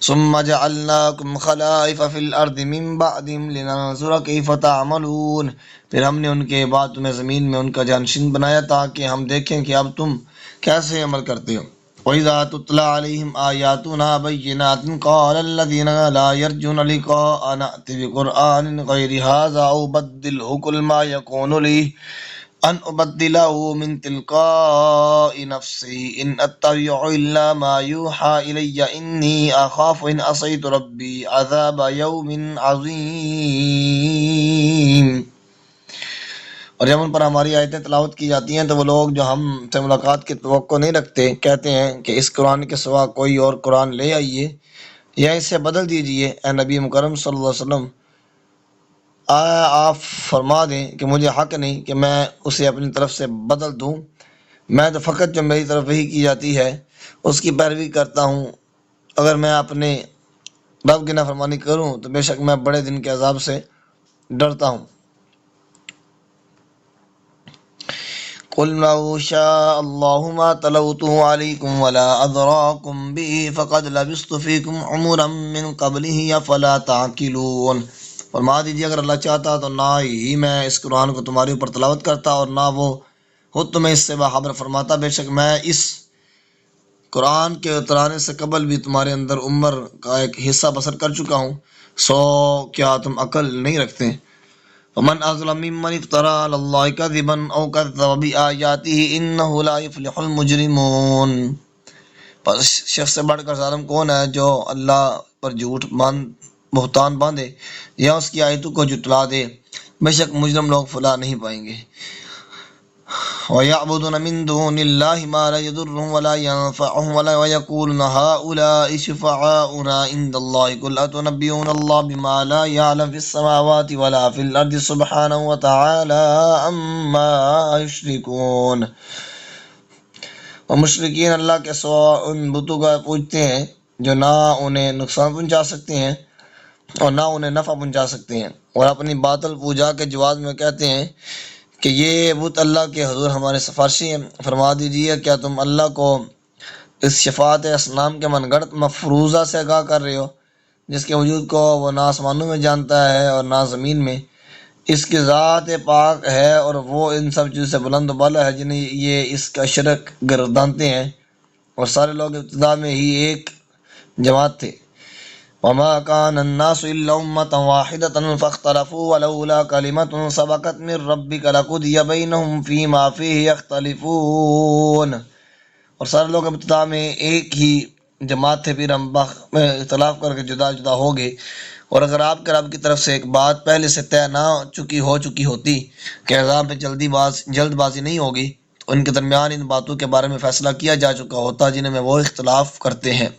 ثم جعلناکم خلائف فی الارض من بعدہم لننظر کیف تعملون، پھر ہم نے ان کے بعد تمہیں زمین میں ان کا جانشین بنایا تاکہ ہم دیکھیں کہ اب تم کیسے عمل کرتے ہو۔ وَإِذَا تُتْلَىٰ عَلَيْهِمْ آيَاتُنَا بَيِّنَاتٍ قَالَ الَّذِينَ لَا يَرْجُونَ لِقَاءَنَا ائْتِ بِقُرْآنٍ غَيْرِ هَٰذَا أَوْ بَدِّلْهُ قُلْ مَا يَكُونُ لِي أَنْ أُبَدِّلَهُ مِنْ تِلْقَاءِ نَفْسِي إِنْ أَتَّبِعُ إِلَّا مَا يُوحَىٰ إِلَيَّ إِنِّي أَخَافُ إِنْ عَصَيْتُ رَبِّي عَذَابَ يَوْمٍ عَظِيمٍ، اور جب ان پر ہماری آیتیں تلاوت کی جاتی ہیں تو وہ لوگ جو ہم سے ملاقات کی توقع نہیں رکھتے کہتے ہیں کہ اس قرآن کے سوا کوئی اور قرآن لے آئیے یا اسے بدل دیجئے۔ اے نبی مکرم صلی اللہ علیہ وسلم، آپ فرما دیں کہ مجھے حق نہیں کہ میں اسے اپنی طرف سے بدل دوں، میں تو فقط جو میری طرف وحی کی جاتی ہے اس کی پیروی کرتا ہوں، اگر میں اپنے رب کی نافرمانی کروں تو بے شک میں بڑے دن کے عذاب سے ڈرتا ہوں۔ قل لو شاء الله ما تلوته عليكم ولا أدراكم به فقد لبثت فيكم عمرا من قبله افلا تعقلون۔ فرما دیجیے اگر اللہ چاہتا تو نہ ہی میں اس قرآن کو تمہارے اوپر تلاوت کرتا اور نہ وہ خود تمہیں اس سے باخبر فرماتا۔ بے شک میں اس قرآن کے اترانے سے قبل بھی تمہارے اندر عمر کا ایک حصہ بسر کر چکا ہوں، سو کیا تم عقل نہیں رکھتے؟ ومن اظلم ممن افترى على الله كذبا او كذب بآياته انه لا يفلح المجرمون۔ پس شخص سے بڑھ کر ظالم کون ہے جو اللہ پر بہتان باندھے یا اس کی آیتوں کو جھٹلا دے؟ بے شک مجرم لوگ فلاح نہیں پائیں گے۔ وَيَعْبُدُونَ مِن دُونِ اللَّهِ مَا لَا يَضُرُّهُمْ وَلَا يَنفَعُهُمْ وَيَقُولُونَ هَؤُلَاءِ شُفَعَاؤُنَا عِندَ اللَّهِ قُلْ أَتُنَبِّئُونَ اللَّهَ بِمَا لَا يَعْلَمُ فِي السَّمَاوَاتِ وَلَا فِي الْأَرْضِ سُبْحَانَهُ وَتَعَالَىٰ عَمَّا يُشْرِكُونَ۔ اور مشرکین اللہ کے سوا ان بتوں کا پوجتے ہیں جو نہ انہیں نقصان پہنچا سکتے ہیں اور نہ انہیں نفع پہنچا سکتے ہیں، اور اپنی باطل پوجا کے جواز میں کہتے ہیں کہ یہ بت اللہ کے حضور ہمارے سفارشی ہیں۔ فرما دیجیے کیا تم اللہ کو اس شفاعت اصنام کے من گھڑت مفروضہ سے آگاہ کر رہے ہو، جس کے وجود کو وہ نہ آسمانوں میں جانتا ہے اور نہ زمین میں؟ اس کی ذات پاک ہے اور وہ ان سب چیزوں سے بلند و بالا ہے جنہیں یہ اس کا شرک گردانتے ہیں، اور سارے لوگ ابتدا میں ہی ایک جماعت تھے۔ وما كان الناس إلا أمة واحدة فاختلفوا ولولا كلمة سبقت من ربك لقضي بينهم فيما فيه يختلفون۔ اور سارے لوگ ابتدا میں ایک ہی جماعت تھے، پھر ہم اختلاف کر کے جدا جدا ہو گئے۔ اور اگر آپ کے رب کی طرف سے ایک بات پہلے سے طے نہ ہو چکی ہوتی کہ عذاب میں جلد بازی نہیں ہوگی تو ان کے درمیان ان باتوں کے بارے میں فیصلہ کیا جا چکا ہوتا جنہیں میں وہ اختلاف کرتے ہیں۔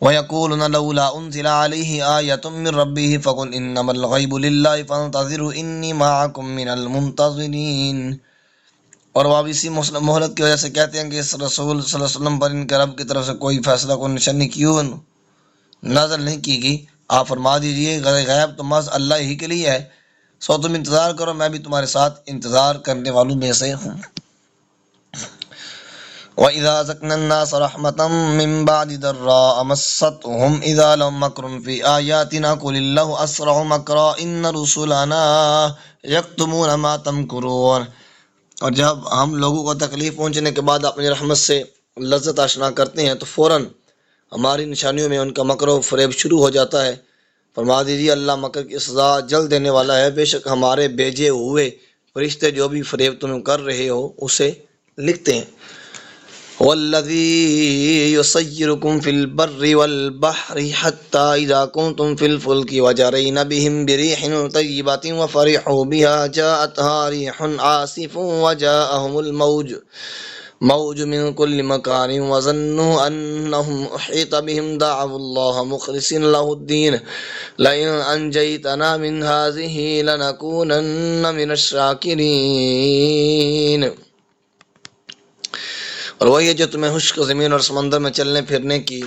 وَيَقُولُونَ لَوْلَا أُنزِلَ عَلَيْهِ آيَةٌ مِّن رَّبِّهِ فَقُلْ إِنَّمَا الْغَيْبُ لِلَّهِ فَانتَظِرُوا إِنِّي مَعَكُم مِّنَ الْمُنتَظِرِينَ۔ اور وہ اب اسی مہلت کی وجہ سے کہتے ہیں کہ اس رسول صلی اللہ علیہ وسلم پر ان کے رب کی طرف سے کوئی فیصلہ، کوئی نشانی کیوں نازل نہیں کی گئی؟ آپ فرما دیجئے غیب تو محض اللہ ہی کے لیے ہے، سو تم انتظار کرو، میں بھی تمہارے ساتھ انتظار کرنے والوں میں سے ہوں۔ وَإِذَا أَذَقْنَا النَّاسَ رَحْمَةً مِّن بَعْدِ ضَرَّاءَ مَسَّتْهُمْ إِذَا لَهُم مَّكْرٌ فِي آيَاتِنَا قُلِ اللَّهُ أَسْرَعُ مَكْرًا إِنَّ رُسُلَنَا يَكْتُمُونَ مَا تَمْكُرُونَ۔ اور جب ہم لوگوں کو تکلیف پہنچنے کے بعد اپنی رحمت سے لذت آشنا کرتے ہیں تو فوراً ہماری نشانیوں میں ان کا مکر و فریب شروع ہو جاتا ہے۔ فرما دیجیے اللہ مکر کی سزا جلد دینے والا ہے، بے شک ہمارے بھیجے ہوئے فرشتے جو بھی فریب تم کر رہے ہو اسے لکھتے ہیں۔ وَالَّذِي يُسَيِّرُكُمْ فِي الْبَرِّ وَالْبَحْرِ حَتَّى إِذَا كُنتُمْ فِي الْفُلْكِ وَجَرَيْنَ بِهِمْ بِرِيحٍ طَيِّبَةٍ وَفَرِحُوا بِهَا جَاءَتْهَا رِيحٌ عَاصِفٌ وَجَاءَهُمُ الموج من كل مكان وظنوا أنهم أحيط بهم دعوا الله مخلصين له الدين لئن أنجيتنا من هذه لنكونن من الشاكرين۔ اور وہی ہے جو تمہیں خشک زمین اور سمندر میں چلنے پھرنے کی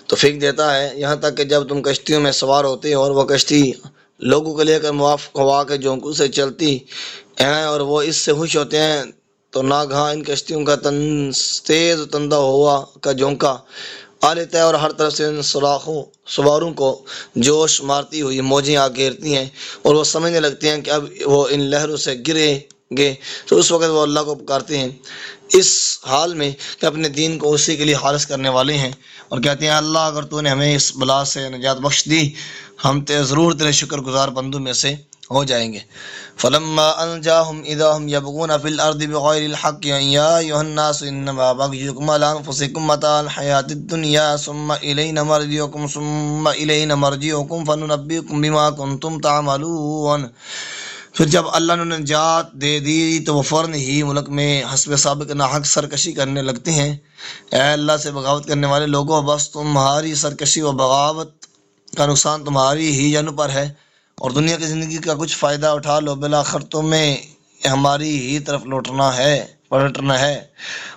توفیق دیتا ہے، یہاں تک کہ جب تم کشتیوں میں سوار ہوتے ہو اور وہ کشتی لوگوں کو لے کر موافق ہوا کے جھونکوں سے چلتی ہیں اور وہ اس سے خوش ہوتے ہیں تو ناگہاں ان کشتیوں کا تیز تندہ ہوا کا جھونکا آ لیتا ہے اور ہر طرف سے ان سواروں کو جوش مارتی ہوئی موجیں آ گھیرتی ہیں اور وہ سمجھنے لگتے ہیں کہ اب وہ ان لہروں سے گرے گے، تو اس وقت وہ اللہ کو پکارتے ہیں اس حال میں کہ اپنے دین کو اسی کے لیے خالص کرنے والے ہیں، اور کہتے ہیں اللہ اگر تو نے ہمیں اس بلا سے نجات بخش دی ہم ضرور تیرے شکر گزار بندوں میں سے ہو جائیں گے۔ فلما انجاهم اذا هم يبغون في الارض بغير الحق يا ايها الناس انما بغيكم على انفسكم متاع الحياة الدنيا ثم الينا مرجعكم فننبئكم بما كنتم تعملون۔ پھر جب اللہ نے نجات دے دی تو وہ فوراً ہی ملک میں حسب سابق ناحق سرکشی کرنے لگتے ہیں۔ اے اللہ سے بغاوت کرنے والے لوگوں، بس تمہاری سرکشی و بغاوت کا نقصان تمہاری ہی جانوں پر ہے، اور دنیا کی زندگی کا کچھ فائدہ اٹھا لو، بالآخر تمہیں ہماری ہی طرف پلٹنا ہے۔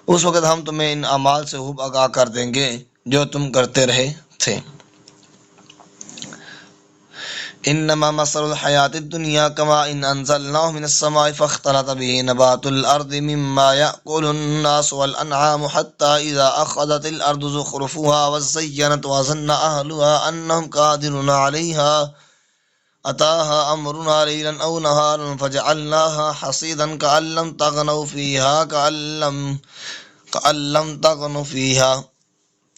اس وقت ہم تمہیں ان اعمال سے خوب آگاہ کر دیں گے جو تم کرتے رہے تھے۔ انما مثل الحیات الدنیا کماء انزلناه من السماء فاختلط به نبات الارض مما یأکل الناس والانعام حتى اذا اخذت الارض زخرفها وزینت وظن اهلها انهم قادرون عليها اتاها امرنا ليلا او نهارا فجعلناها حصيدا كأن لم تغن فيها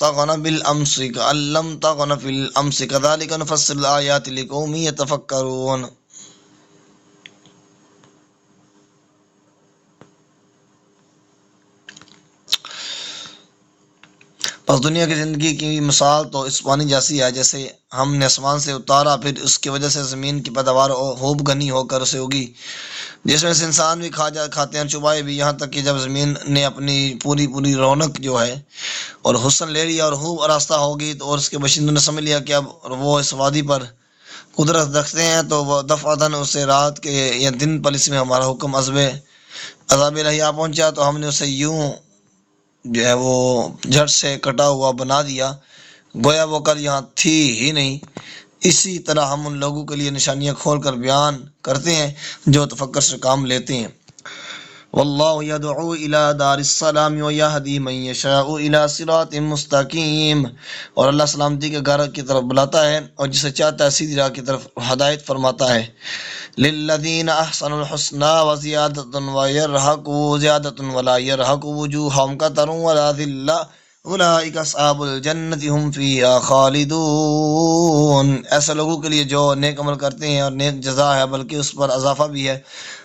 طغن بالامس كأن لم تغن في الامس كذلك نفصل الايات لقوم يتفكرون۔ پس دنیا کی زندگی کی مثال تو اس پانی جیسی ہے جیسے ہم نے آسمان سے اتارا، پھر اس کی وجہ سے زمین کی پیداوار خوب غنی ہو کر اسے ہوگی، جس میں سے انسان بھی کھاتے ہیں، چبائے بھی، یہاں تک کہ جب زمین نے اپنی پوری رونق جو ہے اور حسن لے لیا اور خوب آراستہ ہوگی تو اور اس کے باشندوں نے سمجھ لیا کہ اب وہ اس وادی پر قدرت رکھتے ہیں، تو وہ دفعتاً اسے رات کے یا دن پلس میں ہمارا حکم عذاب الہی آ پہنچا تو ہم نے اسے یوں جو ہے وہ جھٹ سے کٹا ہوا بنا دیا گویا وہ کل یہاں تھی ہی نہیں۔ اسی طرح ہم ان لوگوں کے لیے نشانیاں کھول کر بیان کرتے ہیں جو تفکر سے کام لیتے ہیں۔ واللہ یدعو الی دار السلام ویہدی من یشاء الی صراط مستقیم، اور اللہ سلامتی کے گھر کی طرف بلاتا ہے اور جسے چاہتا ہے سیدھی راہ کی طرف ہدایت فرماتا ہے۔ للذین احسنوا الحسنی وزیادۃ ولا یرہق وجوہہم قتر ولا ذلہ اولئک اصحاب الجنۃ ہم فیہا خالدون۔ ایسے لوگوں کے لیے جو نیک عمل کرتے ہیں اور نیک جزا ہے، بلکہ اس پر اضافہ بھی ہے،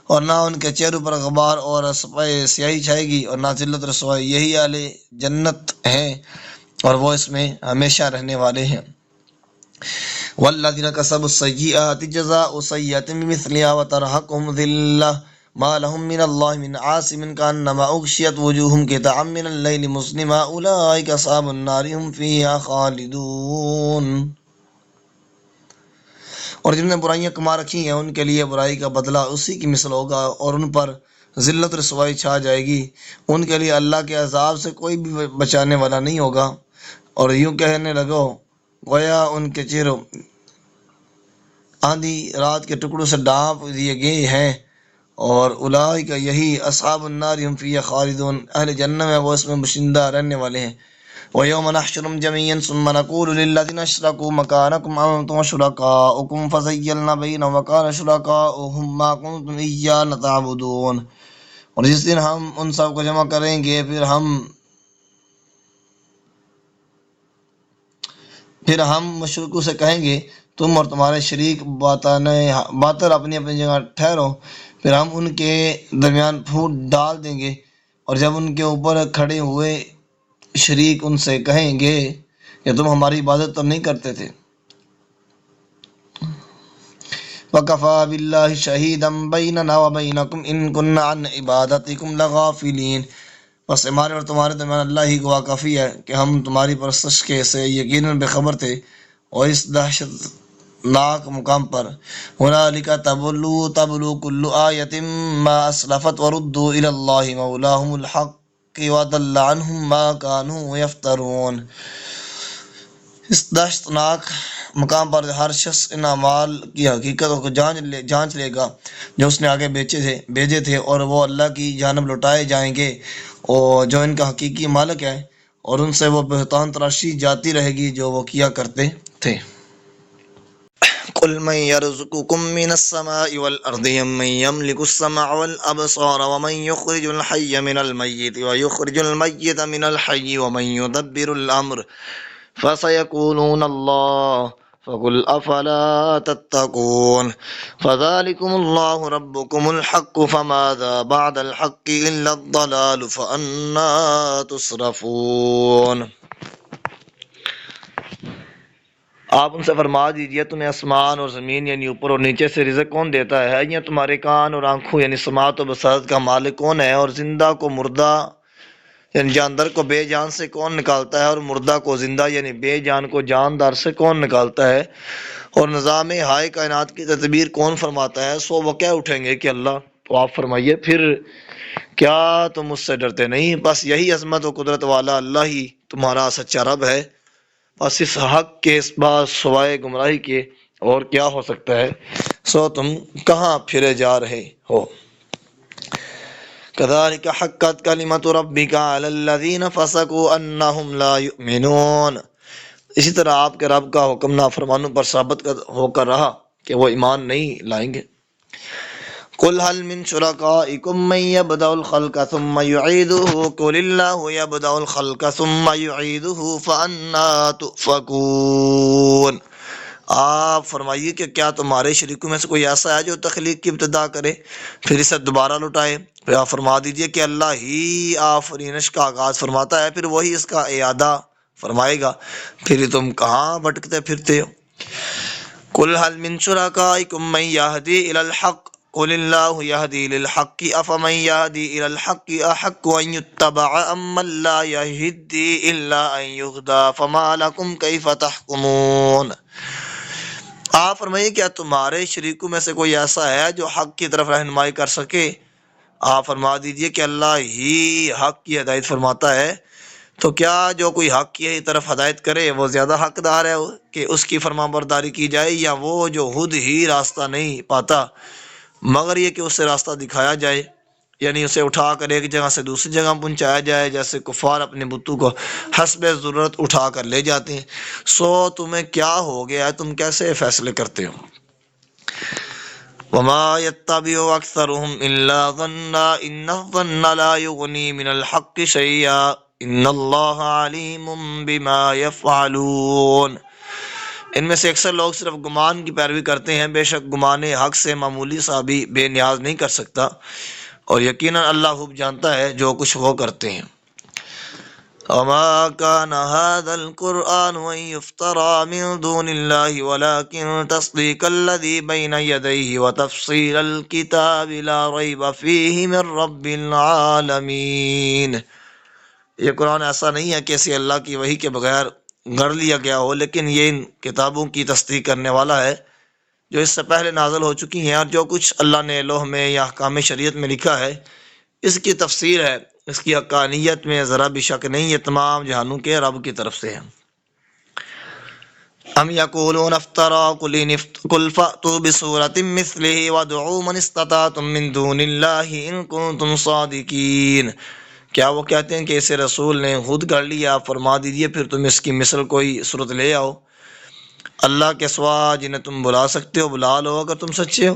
اور نہ ان کے چہروں پر غبار اور سیاہی چھائے گی اور نہ ذلت رسوائی، یہی اہل جنت ہیں اور وہ اس میں ہمیشہ رہنے والے ہیں۔ والذین کسبوا السیئات جزاء سیئۃ بمثلها وترہقہم ذلہ ما لهم من اللہ من عاصم کانما اغشیت وجوہہم قطعا من اللیل مظلما اولئک اصحاب النار ہم فیہا خالدون۔ اور جن نے برائیاں کما رکھی ہیں ان کے لیے برائی کا بدلہ اسی کی مثل ہوگا اور ان پر ذلت رسوائی چھا جائے گی، ان کے لیے اللہ کے عذاب سے کوئی بھی بچانے والا نہیں ہوگا۔ اور یوں کہنے لگو گویا ان کے چہروں آندھی رات کے ٹکڑوں سے ڈانپ دیے گئے ہیں، اور اولئک یہی اصحاب النار ہم فیہا خالدون، اہل جہنم ہے وہ اس میں باشندہ رہنے والے ہیں۔ وَيَوْمَ نَحْشُرُهُمْ جَمِيعًا ثُمَّ نَقُولُ لِلَّذِينَ أَشْرَكُوا مَكَانَكُمْ أَنْتُمْ وَشُرَكَاؤُكُمْ فَزَيَّلْنَا بَيْنَهُمْ وَقَالَ شُرَكَاؤُهُمْ مَا كُنْتُمْ إِيَّانَا تَعْبُدُونَ۔ اور جس دن ہم ان سب کو جمع کریں گے پھر ہم مشرکوں سے کہیں گے تم اور تمہارے شریک باطل اپنی اپنی جگہ ٹھہرو، پھر ہم ان کے درمیان پھوٹ ڈال دیں گے، اور جب ان کے اوپر کھڑے ہوئے شریک ان سے کہیں گے کہ تم ہماری عبادت تو نہیں کرتے تھے۔ وَكَفَى بِاللَّهِ شَهِيدًا بَيْنَنَا وَبَيْنَكُمْ إِن كُنَّا عَنْ عِبَادَتِكُمْ لَغَافِلِينَ۔ بس ہمارے اور تمہارے درمیان اللہ ہی گواہ کافی ہے کہ ہم تمہاری پرستش کے سے یقیناً بے خبر تھے۔ اور اس دہشت ناک مقام پر هُنَالِكَ تَبْلُو كُلُّ آیَةٍ مَا أَسْلَفَتْ وَرُدُّوا إِلَى اللَّهِ مَوْلَاهُمُ الْحَقِّ وَضَلَّ عَنْهُمْ مَا كَانُوا يَفْتَرُونَ۔ اس دہشت ناک مقام پر ہر شخص ان اعمال کی حقیقت کو جانچ لے گا جو اس نے آگے بھیجے تھے، اور وہ اللہ کی جانب لوٹائے جائیں گے اور جو ان کا حقیقی مالک ہے، اور ان سے وہ بہتان تراشی جاتی رہے گی جو وہ کیا کرتے تھے۔ قل من يرزقكم من السماء والأرض من يملك السمع والأبصار ومن يخرج الحي من الميت ويخرج الميت من الحي ومن يدبر الأمر فسيقولون الله فقل أفلا تتقون فذلكم الله ربكم الحق فماذا بعد الحق إلا الضلال فأنا تصرفون۔ آپ ان سے فرما دیجئے تمہیں آسمان اور زمین یعنی اوپر اور نیچے سے رزق کون دیتا ہے؟ یا تمہارے کان اور آنکھوں یعنی سماعت و بصارت کا مالک کون ہے؟ اور زندہ کو مردہ یعنی جاندار کو بے جان سے کون نکالتا ہے؟ اور مردہ کو زندہ یعنی بے جان کو جاندار سے کون نکالتا ہے؟ اور نظام ہائے کائنات کی تدبیر کون فرماتا ہے؟ سو وہ کہہ اٹھیں گے کہ اللہ۔ تو آپ فرمائیے پھر کیا تم اس سے ڈرتے نہیں؟ بس یہی عظمت و قدرت والا اللہ ہی تمہارا سچا رب ہے، بس اس حق کے اس بات سوائے گمراہی کے اور کیا ہو سکتا ہے، سو تم کہاں پھرے جا رہے ہو۔ کذالک حقت کلمۃ ربک علی الذین فسقوا انہم لا یؤمنون، اسی طرح آپ کے رب کا حکم نافرمانوں پر ثابت ہو کر رہا کہ وہ ایمان نہیں لائیں گے۔ قل هل من شرکائکم من یبدأ الخلق ثم یعیدہ قل اللہ یبدأ الخلق ثم یعیدہ فأنا تؤفکون۔ آپ فرمائیے کہ کیا تمہارے شریکوں میں سے کوئی ایسا ہے جو تخلیق کی ابتدا کرے پھر اسے دوبارہ لوٹائے؟ پھر آپ فرما دیجئے کہ اللہ ہی آفرینش کا آغاز فرماتا ہے، پھر وہی اس کا اعادہ فرمائے گا، پھر تم کہاں بھٹکتے پھرتے ہو۔ قل هل من شرکائکم من یہدی الی الحق قل اللہ یہدی للحق افمن یہدی الی الحق احق ان یتبع امن لا یہدی الا ان یہدی فما لکم کیف تحکمون۔ آپ فرمائیے کیا تمہارے شریکوں میں سے کوئی ایسا ہے جو حق کی طرف رہنمائی کر سکے؟ آپ فرما دیجئے کہ اللہ ہی حق کی ہدایت فرماتا ہے، تو کیا جو کوئی حق کی طرف ہدایت کرے وہ زیادہ حقدار ہے کہ اس کی فرما برداری کی جائے، یا وہ جو خود ہی راستہ نہیں پاتا مگر یہ کہ اسے راستہ دکھایا جائے، یعنی اسے اٹھا کر ایک جگہ سے دوسری جگہ پہنچایا جائے، جیسے کفار اپنے بتوں کو حسب ضرورت اٹھا کر لے جاتے ہیں۔ سو تمہیں کیا ہو گیا ہے، تم کیسے فیصلے کرتے ہو؟ وما يتبع اکثرهم الا ظنا ان الظن لا يغني من الحق شيئا ان اللہ علیم بما يفعلون۔ ان میں سے اکثر لوگ صرف گمان کی پیروی کرتے ہیں، بے شک گمان حق سے معمولی سا بھی بے نیاز نہیں کر سکتا، اور یقیناً اللہ خوب جانتا ہے جو کچھ وہ کرتے ہیں۔ وما كان هذا القرآن أن يفترى من دون الله ولكن تصديق الذي بين يديه وتفصيل الكتاب لا ريب فيه من رب العالمين۔ یہ قرآن ایسا نہیں ہے کہ اسے اللہ کی وحی کے بغیر گھڑ لیا گیا ہو، لیکن یہ ان کتابوں کی تصدیق کرنے والا ہے جو اس سے پہلے نازل ہو چکی ہیں، اور جو کچھ اللہ نے لوح میں یا احکام شریعت میں لکھا ہے اس کی تفسیر ہے، اس کی حقانیت میں ذرا بھی شک نہیں، یہ تمام جہانوں کے رب کی طرف سے ہے۔ ام یقولون افترا قل فأتوا بسورة مثلہ وادعوا من استطعتم من دون اللہ ان کنتم صادقین۔ کیا وہ کہتے ہیں کہ اسے رسول نے خود گھڑ لیا؟ فرما دیجئے پھر تم اس کی مثل کوئی صورت لے آؤ، اللہ کے سوا جنہیں تم بلا سکتے ہو بلا لو اگر تم سچے ہو۔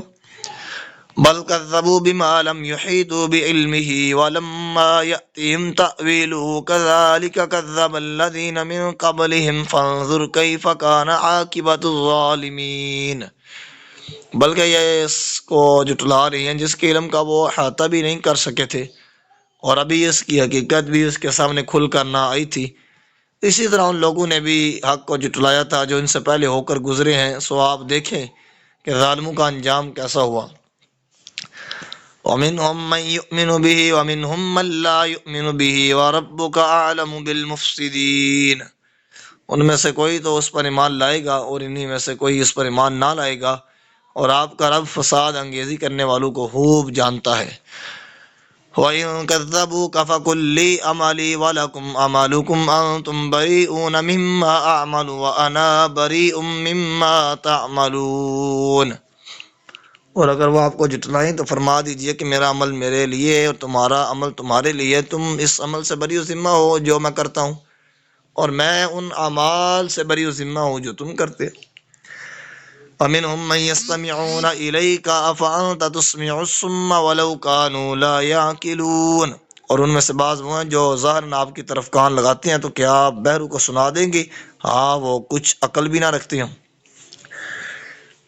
بل کذبوا بما لم يحيطوا بعلمه ولما يأتهم تأويله كذلك كذب الذين من قبلهم فانظر كيف كان عاقبة الظالمين۔ بلکہ یہ اس کو جھٹلا رہی ہیں جس کے علم کا وہ احاطہ بھی نہیں کر سکے تھے، اور ابھی اس کی حقیقت بھی اس کے سامنے کھل کر نہ آئی تھی، اسی طرح ان لوگوں نے بھی حق کو جھٹلایا تھا جو ان سے پہلے ہو کر گزرے ہیں۔ سو آپ دیکھیں کہ ظالموں کا انجام کیسا ہوا۔ وَمِنْهُمْ مَنْ يُؤْمِنُ بِهِ وَمِنْهُمْ مَنْ لَا يُؤْمِنُ بِهِ وَرَبُّكَ أَعْلَمُ بِالْمُفْسِدِينَ۔ ان میں سے کوئی تو اس پر ایمان لائے گا اور انہی میں سے کوئی اس پر ایمان نہ لائے گا، اور آپ کا رب فساد انگیزی کرنے والوں کو خوب جانتا ہے۔ وَإِن كَذَّبُوكَ فَقُل لِّي عَمَلِي وَلَكُمْ عَمَلُكُمْ أَنتُمْ بَرِيئُونَ مِمَّا أَعْمَلُ وَأَنَا بَرِيءٌ مِّمَّا تَعْمَلُونَ۔ اور اگر وہ آپ کو جھٹلائیں تو فرما دیجئے کہ میرا عمل میرے لیے اور تمہارا عمل تمہارے لیے، تم اس عمل سے بری و ذمہ ہو جو میں کرتا ہوں، اور میں ان اعمال سے بری و ذمہ ہوں جو تم کرتے۔ وَمِنْهُمْ مَنْ يَسْتَمِعُونَ إِلَيْكَ أَفَأَنْتَ تُسْمِعُ الصُّمَّ وَلَوْ كَانُوا لَا يَعْقِلُونَ۔ اور ان میں سے بعض وہ ہیں جو ظاہراً آپ کی طرف کان لگاتے ہیں، تو کیا آپ بہروں کو سنا دیں گے؟ ہاں وہ کچھ عقل بھی نہ رکھتے ہیں۔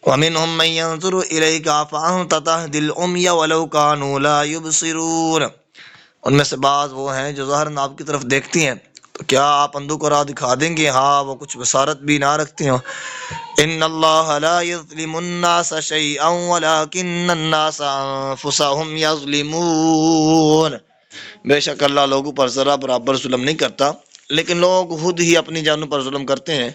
وَمِنْهُمْ مَنْ يَنظُرُ إِلَيْكَ أَفَأَنْتَ تَهْدِي الْعُمْيَ وَلَوْ كَانُوا لَا يُبْصِرُونَ۔ ان میں سے بعض وہ ہیں جو ظاہراً آپ کی طرف دیکھتی ہیں، تو کیا آپ اندھوں کو راہ دکھا دیں گے؟ ہاں وہ کچھ بصارت بھی نہ رکھتے ہوں۔ إِنَّ اللَّهَ لَا يَظْلِمُ النَّاسَ شَيْئًا وَلَكِنَّ النَّاسَ أَنفُسَهُمْ يَظْلِمُونَ۔ بے شک اللہ لوگوں پر ذرا برابر ظلم نہیں کرتا، لیکن لوگ خود ہی اپنی جانوں پر ظلم کرتے ہیں۔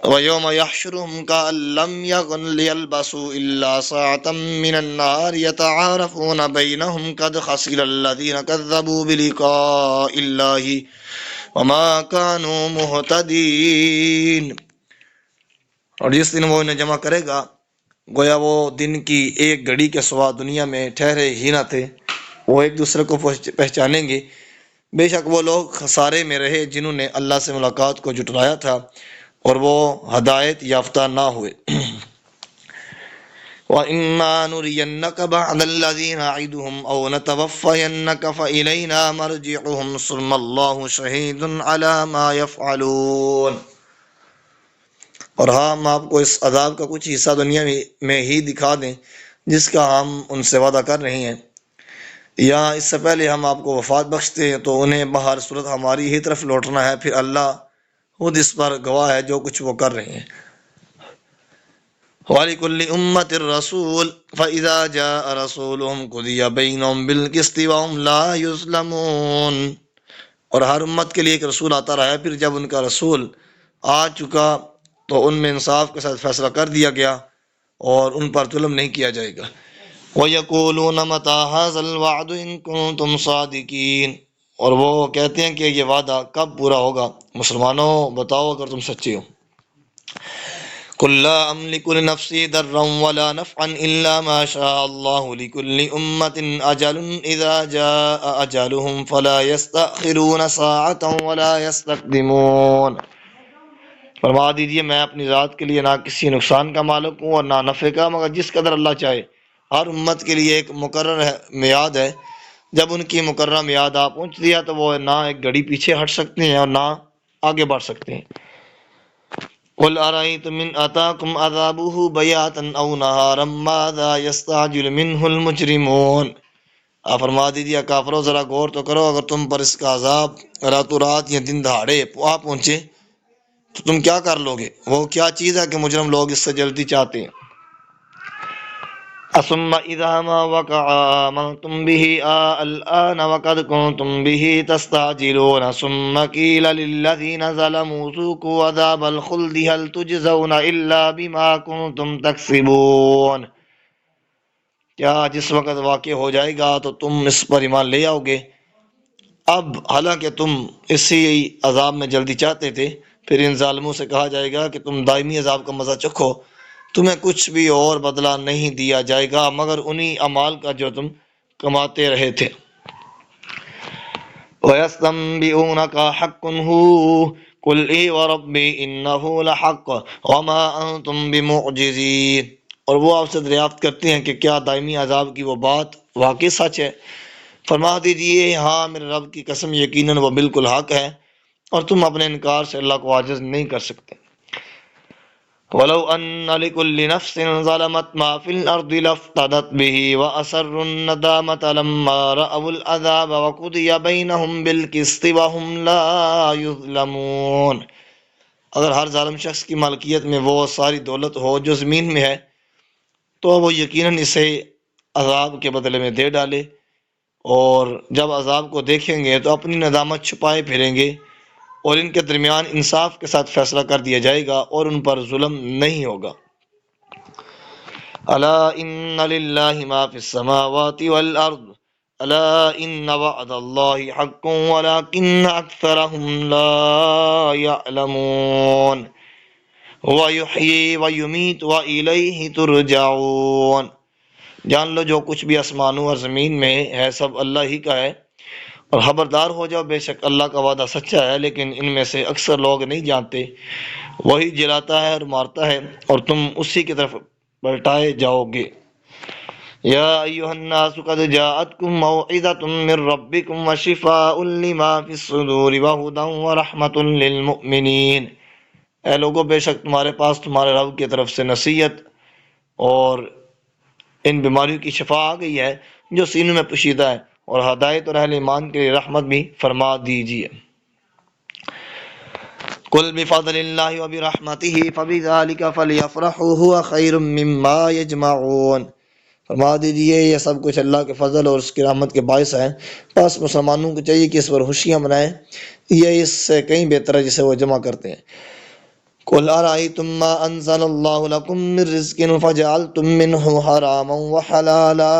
وَيَوْمَ يَحْشُرُهُمْ كَأَن لَّمْ يَلْبَثُوا إِلَّا سَاعَةً مِّنَ النَّهَارِ يَتَعَارَفُونَ بَيْنَهُمْ قَدْ خَسِرَ الَّذِينَ كَذَّبُوا بِلِقَاءِ اللَّهِ وَمَا كَانُوا مُهْتَدِينَ۔ اور جس دن وہ انہیں جمع کرے گا گویا وہ دن کی ایک گھڑی کے سوا دنیا میں ٹھہرے ہی نہ تھے۔ وہ ایک دوسرے کو پہچانیں گے۔ بے شک وہ لوگ خسارے میں رہے جنہوں نے اللہ سے ملاقات کو جھٹلایا تھا اور وہ ہدایت یافتہ نہ ہوئے۔ وَإِمَّا نُرِيَنَّكَ بَعْضَ الَّذِي نَعِدُهُمْ أَوْ نَتَوَفَّيَنَّكَ فَإِلَيْنَا مَرْجِعُهُمْ ثُمَّ اللَّهُ شَهِيدٌ عَلَى مَا يَفْعَلُونَ۔ اور ہاں ہم آپ کو اس عذاب کا کچھ حصہ دنیا میں ہی دکھا دیں جس کا ہم ان سے وعدہ کر رہے ہیں، یا اس سے پہلے ہم آپ کو وفات بخشتے ہیں تو انہیں بہر صورت ہماری ہی طرف لوٹنا ہے، پھر اللہ خود اس پر گواہ ہے جو کچھ وہ کر رہے ہیں۔ وَلِكُلِّ أُمَّةٍ رَّسُولٌ فَإِذَا جَاءَ رَسُولُهُمْ قُضِيَ بَيْنَهُم بِالْقِسْطِ وَهُمْ لَا يُظْلَمُونَ۔ اور ہر امت کے لیے ایک رسول آتا رہا ہے، پھر جب ان کا رسول آ چکا تو ان میں انصاف کے ساتھ فیصلہ کر دیا گیا اور ان پر ظلم نہیں کیا جائے گا۔ وَيَقُولُونَ مَتَىٰ هَٰذَا الْوَعْدُ إِن كُنتُمْ صَادِقِينَ۔ اور وہ کہتے ہیں کہ یہ وعدہ کب پورا ہوگا؟ مسلمانوں بتاؤ اگر تم سچے ہو۔ قُل لَّا أَمْلِكُ لِنَفْسِي ضَرًّا وَلَا نَفْعًا إِلَّا مَا شَاءَ اللَّهُ لِكُلِّ أُمَّةٍ أَجَلٌ إِذَا جَاءَ أَجَلُهُمْ فَلَا يَسْتَأْخِرُونَ سَاعَةً وَلَا يَسْتَقْدِمُونَ۔ فرما دیجیے میں اپنی ذات کے لیے نہ کسی نقصان کا مالک ہوں اور نہ نفع کا، مگر جس قدر اللہ چاہے۔ ہر امت کے لیے ایک مقرر میعاد ہے، جب ان کی مقررہ میعاد آ پہنچتی ہے تو وہ نہ ایک گھڑی پیچھے ہٹ سکتے ہیں اور نہ آگے بڑھ سکتے ہیں۔ قُلْ أَرَأَيْتُمْ إِنْ أَتَاكُمْ عَذَابُهُ بَيَاتًا أَوْ نَهَارًا مَاذَا يَسْتَعْجِلُ مِنْهُ الْمُجْرِمُونَ۔ آپ فرما دیجیے کافروں ذرا غور تو کرو، اگر تم پر اس کا عذاب راتوں رات یا دن دہاڑے آ پہنچے تو تم کیا کر لو گے؟ وہ کیا چیز ہے کہ مجرم لوگ اس سے جلدی چاہتے ہیں۔ ثم اذا ما وقع آمنتم به الآن وقد كنتم به تستعجلون ثم قيل للذين ظلموا ذوقوا عذاب الخلد هل تجزون الا بما كنتم تكسبون۔ کیا جس وقت واقع ہو جائے گا تو تم اس پر ایمان لے آؤ گے؟ اب حالانکہ تم اسی عذاب میں جلدی چاہتے تھے، پھر ان ظالموں سے کہا جائے گا کہ تم دائمی عذاب کا مزہ چکھو، تمہیں کچھ بھی اور بدلہ نہیں دیا جائے گا مگر انہی اعمال کا جو تم کماتے رہے تھے۔ وَيَسْتَنبِئُونَكَ حَقٌّ هُوَ قُلْ إِي وَرَبِّي إِنَّهُ لَحَقٌّ وَمَا أَنْتُمْ بِمُعْجِزِينَ۔ اور وہ آپ سے دریافت کرتے ہیں کہ کیا دائمی عذاب کی وہ بات واقعی سچ ہے؟ فرما دیجئے ہاں میرے رب کی قسم یقیناً وہ بالکل حق ہے اور تم اپنے انکار سے اللہ کو عاجز نہیں کر سکتے۔ وَلَوْ أَنَّ لِكُلِّ نَفْسٍ ظَلَمَتْ مَا فِي الْأَرْضِ لَافْتَدَتْ بِهِ وَأَسَرُّوا النَّدَامَةَ لَمَّا رَأَوُا الْعَذَابَ وَقُضِيَ بَيْنَهُم بِالْقِسْطِ وَهُمْ لَا يُظْلَمُونَ۔ اگر ہر ظالم شخص کی ملکیت میں وہ ساری دولت ہو جو زمین میں ہے تو وہ یقیناً اسے عذاب کے بدلے میں دے ڈالے، اور جب عذاب کو دیکھیں گے تو اپنی ندامت چھپائے پھریں گے، اور ان کے درمیان انصاف کے ساتھ فیصلہ کر دیا جائے گا اور ان پر ظلم نہیں ہوگا۔ الا ان للہ ما فی السماوات والارض الا ان وعد اللہ حق ولکن اکثرهم لا یعلمون هو یحیی ویمیت والیہ ترجعون۔ جان لو جو کچھ بھی آسمانوں اور زمین میں ہے سب اللہ ہی کا ہے، اور خبردار ہو جاؤ بے شک اللہ کا وعدہ سچا ہے، لیکن ان میں سے اکثر لوگ نہیں جانتے۔ وہی جلاتا ہے اور مارتا ہے اور تم اسی کی طرف پلٹائے جاؤ گے۔ یا ایھا الناس قد جاءتکم موعظۃ من ربکم وشفاء لما فی الصدور وہدی ورحمۃ للمؤمنین۔ اے لوگو بے شک تمہارے پاس تمہارے رب کی طرف سے نصیحت اور ان بیماریوں کی شفا آ گئی ہے جو سینوں میں پوشیدہ ہے، اور ہدایت اور اہل ایمان کے لیے رحمت بھی فرما دیجیے۔ قل بفضل اللہ وبرحمتہ فبذلک فلیفرحوا هو خیر مما یجمعون۔ فرما دیجیے یہ سب کچھ اللہ کے فضل اور اس کی رحمت کے باعث ہے، پس مسلمانوں کو چاہیے کہ اس پر خوشیاں منائیں، یہ اس سے کہیں بہتر ہے جسے وہ جمع کرتے ہیں۔ قل ارأيتم ما انزل الله لكم من رزق فجعلتم منه حراما وحلالا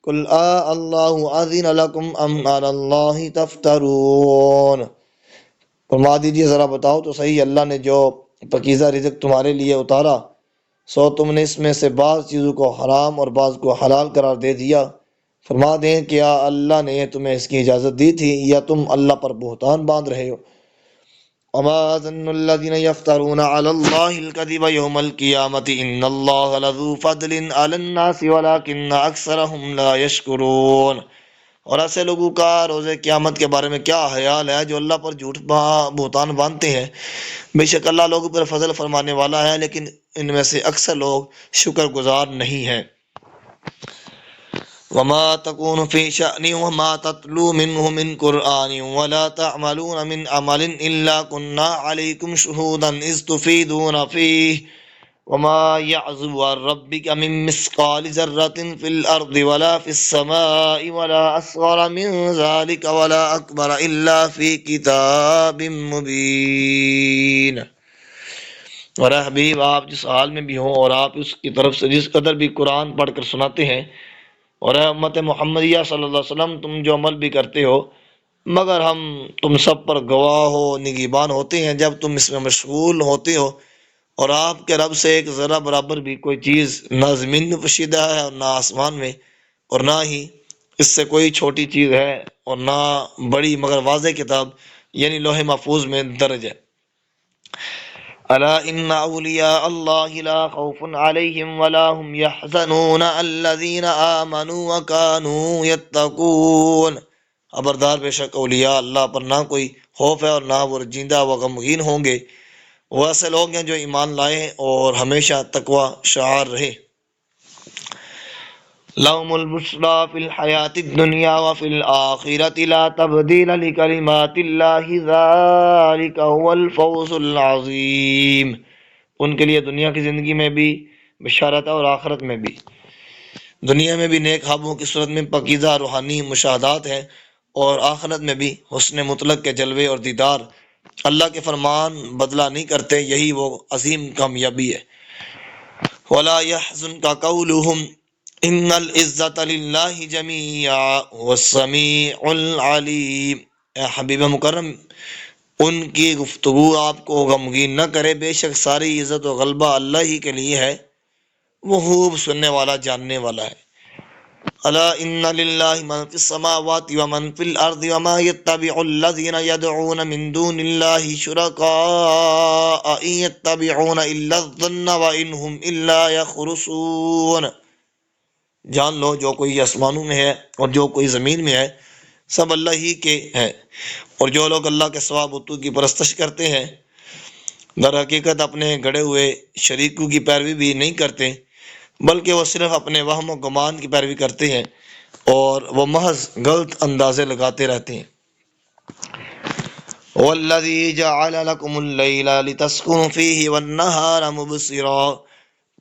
قل الله اذن لكم ام على الله تفترون۔ فرما دیجیے ذرا بتاؤ تو صحیح اللہ نے جو پاکیزہ رزق تمہارے لیے اتارا، سو تم نے اس میں سے بعض چیزوں کو حرام اور بعض کو حلال قرار دے دیا۔ فرما دیں کہ کیا اللہ نے تمہیں اس کی اجازت دی تھی یا تم اللہ پر بہتان باندھ رہے ہو؟ وما ظن الذين يفترون على الله الكذب يوم القيامة إن الله لذو فضل على الناس ولكن أكثرهم لا يشكرون۔ اور ایسے لوگوں کا روز قیامت کے بارے میں کیا خیال ہے جو اللہ پر جھوٹ بہتان باندھتے ہیں؟ بے شک اللہ لوگوں پر فضل فرمانے والا ہے، لیکن ان میں سے اکثر لوگ شکر گزار نہیں ہیں۔ وما تكون في شأن وما تتلو منه من قرآن ولا تعملون من عمل إلا كنا عليكم شهودا إذ تفيدون فيه وما يعزب عن ربك من مثقال ذرة في الأرض ولا في السماء ولا أصغر من ذلك ولا أكبر إلا في كتاب مبين۔ اور اے حبیب، آپ جس حال میں بھی ہوں اور آپ اس کی طرف سے جس قدر بھی قرآن پڑھ کر سناتے ہیں، اور اے امت محمدیہ صلی اللہ علیہ وسلم، تم جو عمل بھی کرتے ہو، مگر ہم تم سب پر گواہ ہو نگہبان ہوتے ہیں جب تم اس میں مشغول ہوتے ہو، اور آپ کے رب سے ایک ذرہ برابر بھی کوئی چیز نہ زمین میں پوشیدہ ہے اور نہ آسمان میں، اور نہ ہی اس سے کوئی چھوٹی چیز ہے اور نہ بڑی، مگر واضح کتاب یعنی لوح محفوظ میں درج ہے۔ الا ان اولیاء اللہ لا خوف علیہم ولا هم يحزنون الذین آمنوا وكانوا يتقون۔ خبردار، بے شک اولیاء اللہ پر نہ کوئی خوف ہے اور نہ وہ رنجیدہ و غمگین ہوں گے، وہ ایسے لوگ ہیں جو ایمان لائے اور ہمیشہ تقوی شعار رہے۔ لهم البشرى في الحياة الدنيا وفي الآخرة لا تبديل لكلمات الله ذلك هو الفوز العظيم۔ ان کے لیے دنیا کی زندگی میں بھی بشارت ہے اور آخرت میں بھی۔ دنیا میں بھی نیک خوابوں کی صورت میں پاکیزہ روحانی مشاہدات ہیں، اور آخرت میں بھی حسن مطلق کے جلوے اور دیدار۔ اللہ کے فرمان بدلہ نہیں کرتے، یہی وہ عظیم کامیابی ہے۔ ولا يحزنك قولهم ان العزت للہ جمیعا والسمیع العلیم۔ اے حبیب مکرم، ان کی گفتگو آپ کو غمگین نہ کرے، بے شک ساری عزت و غلبہ اللہ ہی کے لیے ہے، وہ خوب سننے والا جاننے والا ہے۔ الا ان للہ من فی السماوات ومن فی الارض وما يتبع الذین يدعون من دون اللہ شرکاء ان يتبعون الا الظن وان هم الا یخرصون۔ جان لو، جو کوئی آسمانوں میں ہے اور جو کوئی زمین میں ہے، سب اللہ ہی کے ہیں، اور جو لوگ اللہ کے سوا بتوں کی پرستش کرتے ہیں، در حقیقت اپنے گڑے ہوئے شریکوں کی پیروی بھی نہیں کرتے، بلکہ وہ صرف اپنے وہم و گمان کی پیروی کرتے ہیں، اور وہ محض غلط اندازے لگاتے رہتے ہیں۔ وَالَّذِي جَعَلَ لَكُمُ اللَّيْلَ لِتَسْكُنُوا فِيهِ وَالنَّهَارَ مُبْصِرًا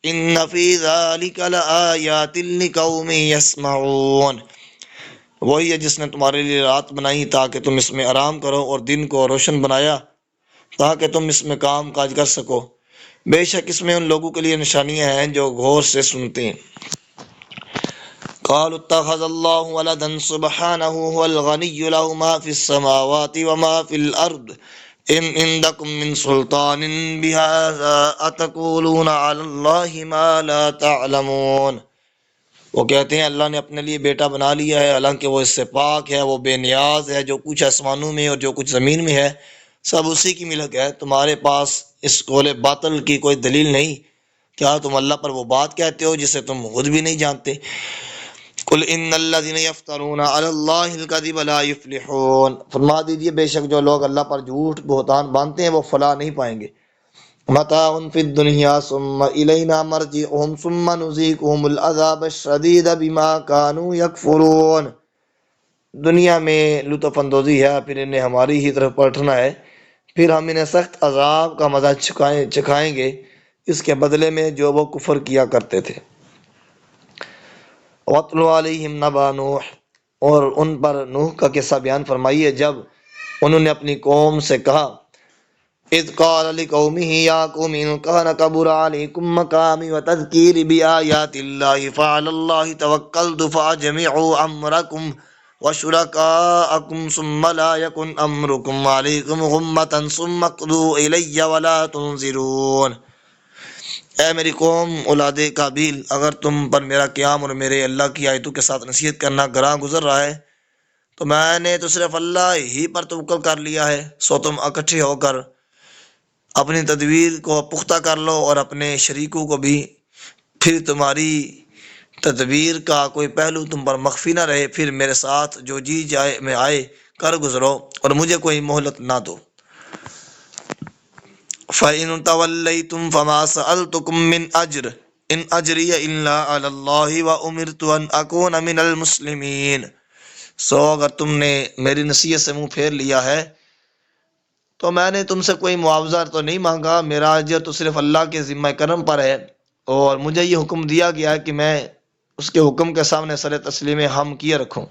ان فی ذلک لآیات لقوم یسمعون۔ وہی ہے جس نے تمہارے لیے رات بنائی تاکہ تم اس میں آرام کرو، اور دن کو روشن بنایا تاکہ تم اس میں کام کاج کر سکو، بے شک اس میں ان لوگوں کے لیے نشانیاں ہیں جو غور سے سنتے ہیں۔ قالوا اتخذ اللہ ولدا سبحانہ هو الغنی له ما فی السماوات وما فی الارض ان عندکم من سلطان بہذا اتقولون علی اللہ ما لا تعلمون۔ وہ کہتے ہیں اللہ نے اپنے لیے بیٹا بنا لیا ہے، حالانکہ وہ اس سے پاک ہے، وہ بے نیاز ہے، جو کچھ آسمانوں میں اور جو کچھ زمین میں ہے سب اسی کی ملک ہے، تمہارے پاس اس قول باطل کی کوئی دلیل نہیں، کیا تم اللہ پر وہ بات کہتے ہو جسے تم خود بھی نہیں جانتے؟ قل ان الذين يفترون على الله الكذب لا يفلحون۔ فرما دیجئے بے شک جو لوگ اللہ پر جھوٹ بہتان باندھتے ہیں وہ فلاح نہیں پائیں گے۔ متاع فی الدنیا ثم الینا مرجعهم ثم نذیقهم العذاب الشدید بما كانوا یکفرون۔ دنیا میں لطف اندوزی ہے، پھر انہیں ہماری ہی طرف پلٹنا ہے، پھر ہم انہیں سخت عذاب کا مزہ چکھائیں گے اس کے بدلے میں جو وہ کفر کیا کرتے تھے۔ وَاتْلُ عَلَيْهِمْ نَبَأَ نُوحٍ، اور ان پر نوح کا قصہ بیان فرمائیے جب انہوں نے اپنی قوم سے کہا، اذ قال لقومه یا قوم ان كان كبر عليكم مقامي وتذكيري بآيات الله فعلى الله توكلت فاجمعوا امركم وشركاءكم ثم لا يكن أمركم عليكم غمة ثم اقضوا إلي ولا تنظرون۔ اے میری قوم اولاد قابیل، اگر تم پر میرا قیام اور میرے اللہ کی آیتوں کے ساتھ نصیحت کرنا گراں گزر رہا ہے تو میں نے تو صرف اللہ ہی پر توکل کر لیا ہے، سو تم اکٹھے ہو کر اپنی تدبیر کو پختہ کر لو اور اپنے شریکوں کو بھی، پھر تمہاری تدبیر کا کوئی پہلو تم پر مخفی نہ رہے، پھر میرے ساتھ جو جی جائے میں آئے کر گزرو اور مجھے کوئی مہلت نہ دو۔ فَإِن تَوَلَّيْتُمْ فَمَا سَأَلْتُكُم مِّنْ أَجْرٍ إِنْ أَجْرِيَ إِلَّا عَلَى اللَّهِ وَأُمِرْتُ أَنْ أَكُونَ مِنَ الْمُسْلِمِينَ۔ سو اگر تم نے میری نصیحت سے منہ پھیر لیا ہے تو میں نے تم سے کوئی معاوضہ تو نہیں مانگا، میرا اجر تو صرف اللہ کے ذمہ کرم پر ہے، اور مجھے یہ حکم دیا گیا ہے کہ میں اس کے حکم کے سامنے سر تسلیم ہم کیے رکھوں۔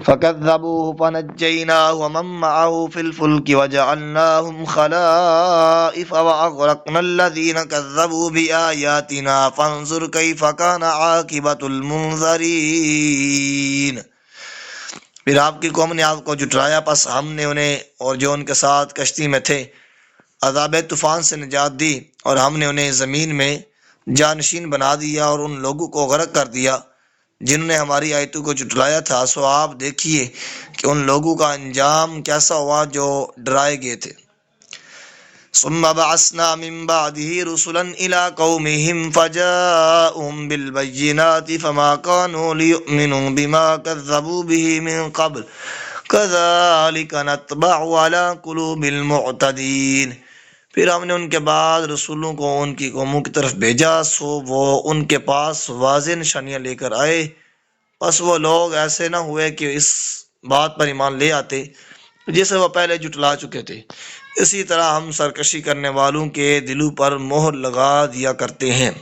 فَكَذَّبُوهُ فَنَجَّيْنَاهُ وَمَن مَّعَهُ فِي الْفُلْكِ وَجَعَلْنَاهُمْ خَلَائِفَ وَأَغْرَقْنَا الَّذِينَ كَذَّبُوا بِآيَاتِنَا فَانظُرْ كَيْفَ كَانَ عَاقِبَةُ الْمُنذَرِينَ۔ پھر آپ کی قوم نے آپ کو جھٹلایا، پس ہم نے انہیں اور جو ان کے ساتھ کشتی میں تھے عذاب طوفان سے نجات دی، اور ہم نے انہیں زمین میں جانشین بنا دیا اور ان لوگوں کو غرق کر دیا جنہوں نے ہماری آیتوں کو جھٹلایا تھا۔ سو آپ دیکھیے کہ ان لوگوں کا انجام کیسا ہوا جو ڈرائے گئے تھے۔ ثم بعثنا من بعده رسلا الى قومهم فجاءهم بالبينات فما كانوا ليؤمنوا بما كذبوا به من قبل كذلك نطبع على قلوب المعتدين۔ پھر ہم نے ان کے بعد رسولوں کو ان کی قوموں کی طرف بھیجا، سو وہ ان کے پاس واضح نشانیاں لے کر آئے، پس وہ لوگ ایسے نہ ہوئے کہ اس بات پر ایمان لے آتے جسے وہ پہلے جھٹلا چکے تھے۔ اسی طرح ہم سرکشی کرنے والوں کے دلوں پر مہر لگا دیا کرتے ہیں۔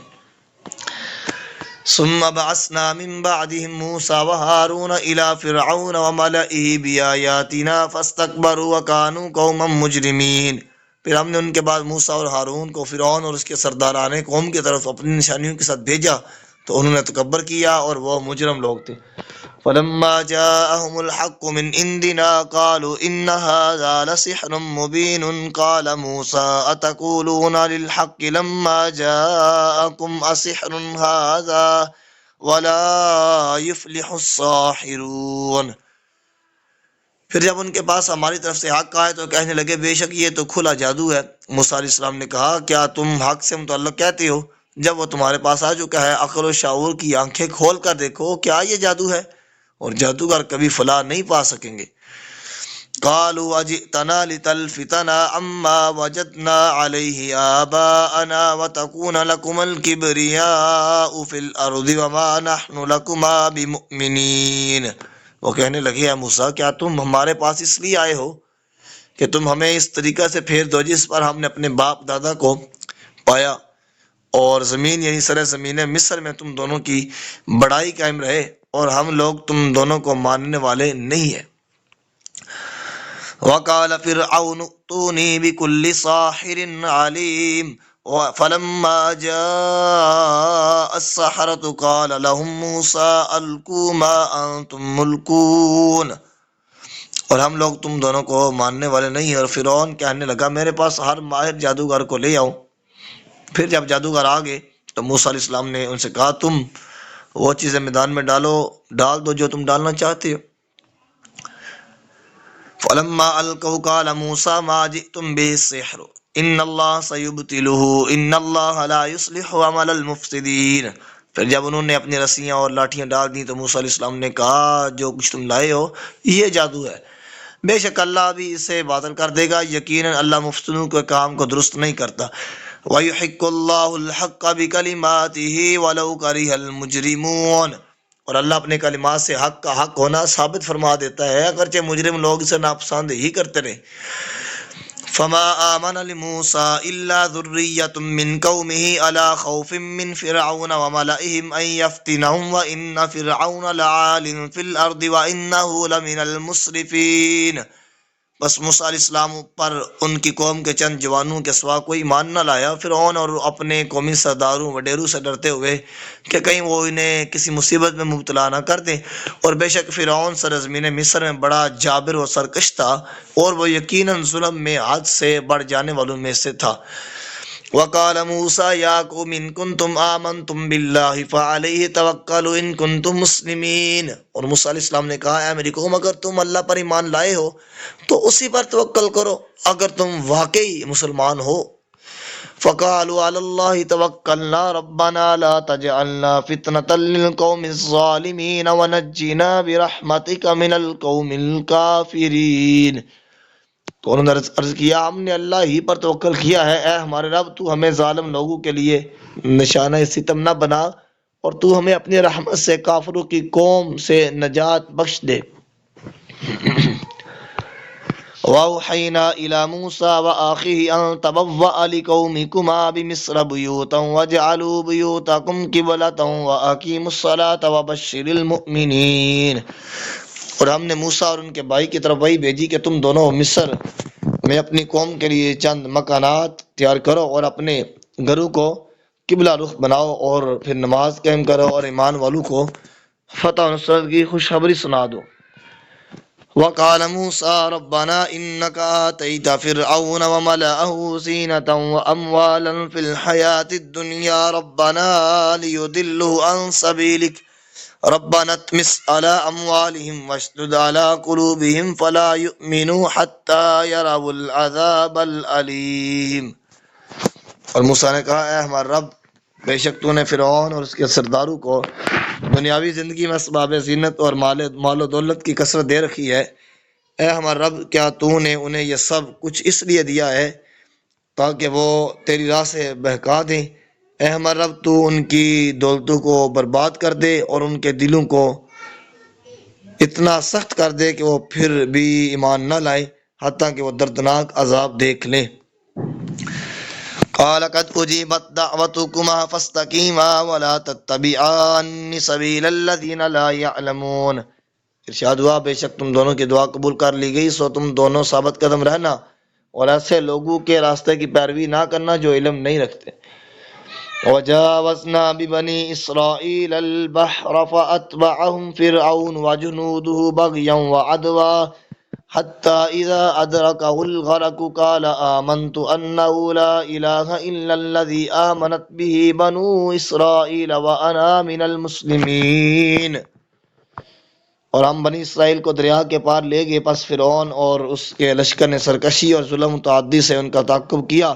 ثم بعثنا من بعدهم موسى وهارون الى فرعون وملئه بآياتنا فاستكبروا وكانوا قوما مجرمين۔ پھر ہم نے ان کے بعد موسیٰ اور ہارون کو فرعون اور اس کے سرداران قوم کی طرف اپنی نشانیوں کے ساتھ بھیجا تو انہوں نے تکبر کیا اور وہ مجرم لوگ تھے۔ فلما جاءهم الحق من عندنا قالوا ان هذا لسحر مبين قال موسى اتقولون للحق لما جاءكم اسحر هذا ولا يفلح الساحرون۔ پھر جب ان کے پاس ہماری طرف سے حق آئے تو کہنے لگے بے شک یہ تو کھلا جادو ہے۔ موسیٰ علیہ السلام نے کہا کیا تم حق سے متعلق کہتے ہو جب وہ تمہارے پاس آ چکا ہے؟ عقل و شعور کی آنکھیں کھول کر دیکھو، کیا یہ جادو ہے؟ اور جادوگر کبھی فلاح نہیں پا سکیں گے۔ قالوا اجئتنا لتلفتنا عما وجدنا عليه آباءنا وتكون لكم الكبرياء في الأرض وما نحن لكما بمؤمنين۔ وہ کہنے لگے اے موسیٰ کیا تم ہمارے پاس اس لیے آئے ہو کہ تم ہمیں اس طریقہ سے پھیر دو جس پر ہم نے اپنے باپ دادا کو پایا، اور زمین یعنی سر زمین مصر میں تم دونوں کی بڑائی قائم رہے اور ہم لوگ تم دونوں کو ماننے والے نہیں ہیں۔ وقال فرعون ائتوني بكل ساحر عليم فلما جاء السحرة قال لهم موسى القوا ما انتم ملقون۔ اور ہم لوگ تم دونوں کو ماننے والے نہیں، اور فرعون کہنے لگا میرے پاس ہر ماہر جادوگر کو لے آؤ۔ پھر جب جادوگر آ گئے تو موسیٰ علیہ السلام نے ان سے کہا تم وہ چیزیں میدان میں ڈال دو جو تم ڈالنا چاہتے ہو۔ فلما القوا قال موسى ما جئتم به السحر ان الله سيبطله ان الله لا يصلح عمل المفسدين۔ پھر جب انہوں نے اپنی رسیاں اور لاٹھیاں ڈال دیں تو موسیٰ علیہ السلام نے کہا جو کچھ تم لائے ہو یہ جادو ہے، بے شک اللہ بھی اسے باطل کر دے گا، یقیناً اللہ مفسدوں کے کام کو درست نہیں کرتا۔ وَيُحِقُّ اللَّهُ الْحَقَّ بِكَلِمَاتِهِ وَلَوْ كَرِهَ الْمُجْرِمُونَ۔ اور اللہ اپنے کلمات سے حق کا حق ہونا ثابت فرما دیتا ہے اگرچہ مجرم لوگ اسے ناپسند ہی کرتے رہے۔ فما آمن لموسى إلا ذرية من قومه على خوف من فرعون وملئهم أن يفتنهم وإن فرعون لعال في الأرض وإنه لمن المسرفين۔ بس موسیٰ علیہ السلام پر ان کی قوم کے چند جوانوں کے سوا کوئی ایمان نہ لایا۔ فرعون اور اپنے قومی سرداروں وڈیروں سے ڈرتے ہوئے کہ کہیں وہ انہیں کسی مصیبت میں مبتلا نہ کر دیں، اور بے شک فرعون سرزمین مصر میں بڑا جابر و سرکش تھا، اور وہ یقیناً ظلم میں حد سے بڑھ جانے والوں میں سے تھا۔ وقال موسیٰ یا قوم ان کنتم آمنتم باللہ فعلیہ توکلوا ان کنتم مسلمین۔ اور موسیٰ علیہ السلام نے کہا، اے میری قوم، اگر تم اللہ پر ایمان لائے ہو تو اسی پر توکل کرو اگر تم واقعی مسلمان ہو۔ فقالوا علی اللہ توکلنا ربنا لا تجعلنا فتنة للقوم الظالمین ونجنا برحمتک من القوم الکافرین۔ تو انہوں نے عرض کیا، ہم نے اللہ ہی پر توکل کیا ہے، اے ہمارے رب تو ہمیں ظالم لوگوں کے لیے نشانہ ستم نہ بنا، اور تو ہمیں اپنی رحمت سے کافروں کی قوم سے نجات بخش دے۔ وَأَوْحَيْنَا إِلَى مُوسَىٰ وَأَخِيهِ أَن تَبَوَّأَ لِقَوْمِكُمَا بِمِصْرَ بُيُوتًا وَاجْعَلُوا بُيُوتَكُمْ قِبْلَةً وَأَقِيمُوا الصَّلَاةَ وَبَشِّرِ الْمُؤْمِنِينَ۔ اور ہم نے موسیٰ اور ان کے بھائی کی طرف وحی بھیجی کہ تم دونوں مصر میں اپنی قوم کے لیے چند مکانات تیار کرو اور اپنے گھروں کو قبلہ رخ بناؤ، اور پھر نماز قائم کرو اور ایمان والوں کو فتح و نصرت کی خوشخبری سنا دو۔ وقال موسیٰ ربنا انك آتيت فرعون وملأه زينة وأموالا في الحياة الدنيا ربنا ليضلوا عن سبيلك ربنا اطمس على أموالهم واشدد على قلوبهم فلا يؤمنوا حتى يروا العذاب الأليم۔ اور موسیٰ نے کہا، اے ہمارا رب، بے شک تو نے فرعون اور اس کے سرداروں کو دنیاوی زندگی میں اسباب زینت اور مال و دولت کی کثرت دے رکھی ہے۔ اے ہمارا رب، کیا تو نے انہیں یہ سب کچھ اس لیے دیا ہے تاکہ وہ تیری راہ سے بہکا دیں؟ اے ہمارا رب، تو ان کی دولتوں کو برباد کر دے اور ان کے دلوں کو اتنا سخت کر دے کہ وہ پھر بھی ایمان نہ لائیں حتیٰ کہ وہ دردناک عذاب دیکھ لیں۔ قال قد اجیبت دعوتکما فاستقیما ولا تتبعان سبیل الذین لا یعلمون۔ ارشاد ہوا، بے شک تم دونوں کی دعا قبول کر لی گئی، سو تم دونوں ثابت قدم رہنا اور ایسے لوگوں کے راستے کی پیروی نہ کرنا جو علم نہیں رکھتے۔ وجاوزنا ببنی اسرائیل البحر فاتبعهم فرعون وجنوده بغیا وعدوا حتى اذا ادركه الغرق قال آمنت انه لا اله الا الذي آمنت به بنو اسرائیل وانا من المسلمین۔ اور ہم بنی اسرائیل کو دریا کے پار لے گئے، پس فرعون اور اس کے لشکر نے سرکشی اور ظلم متعدی سے ان کا تعاقب کیا،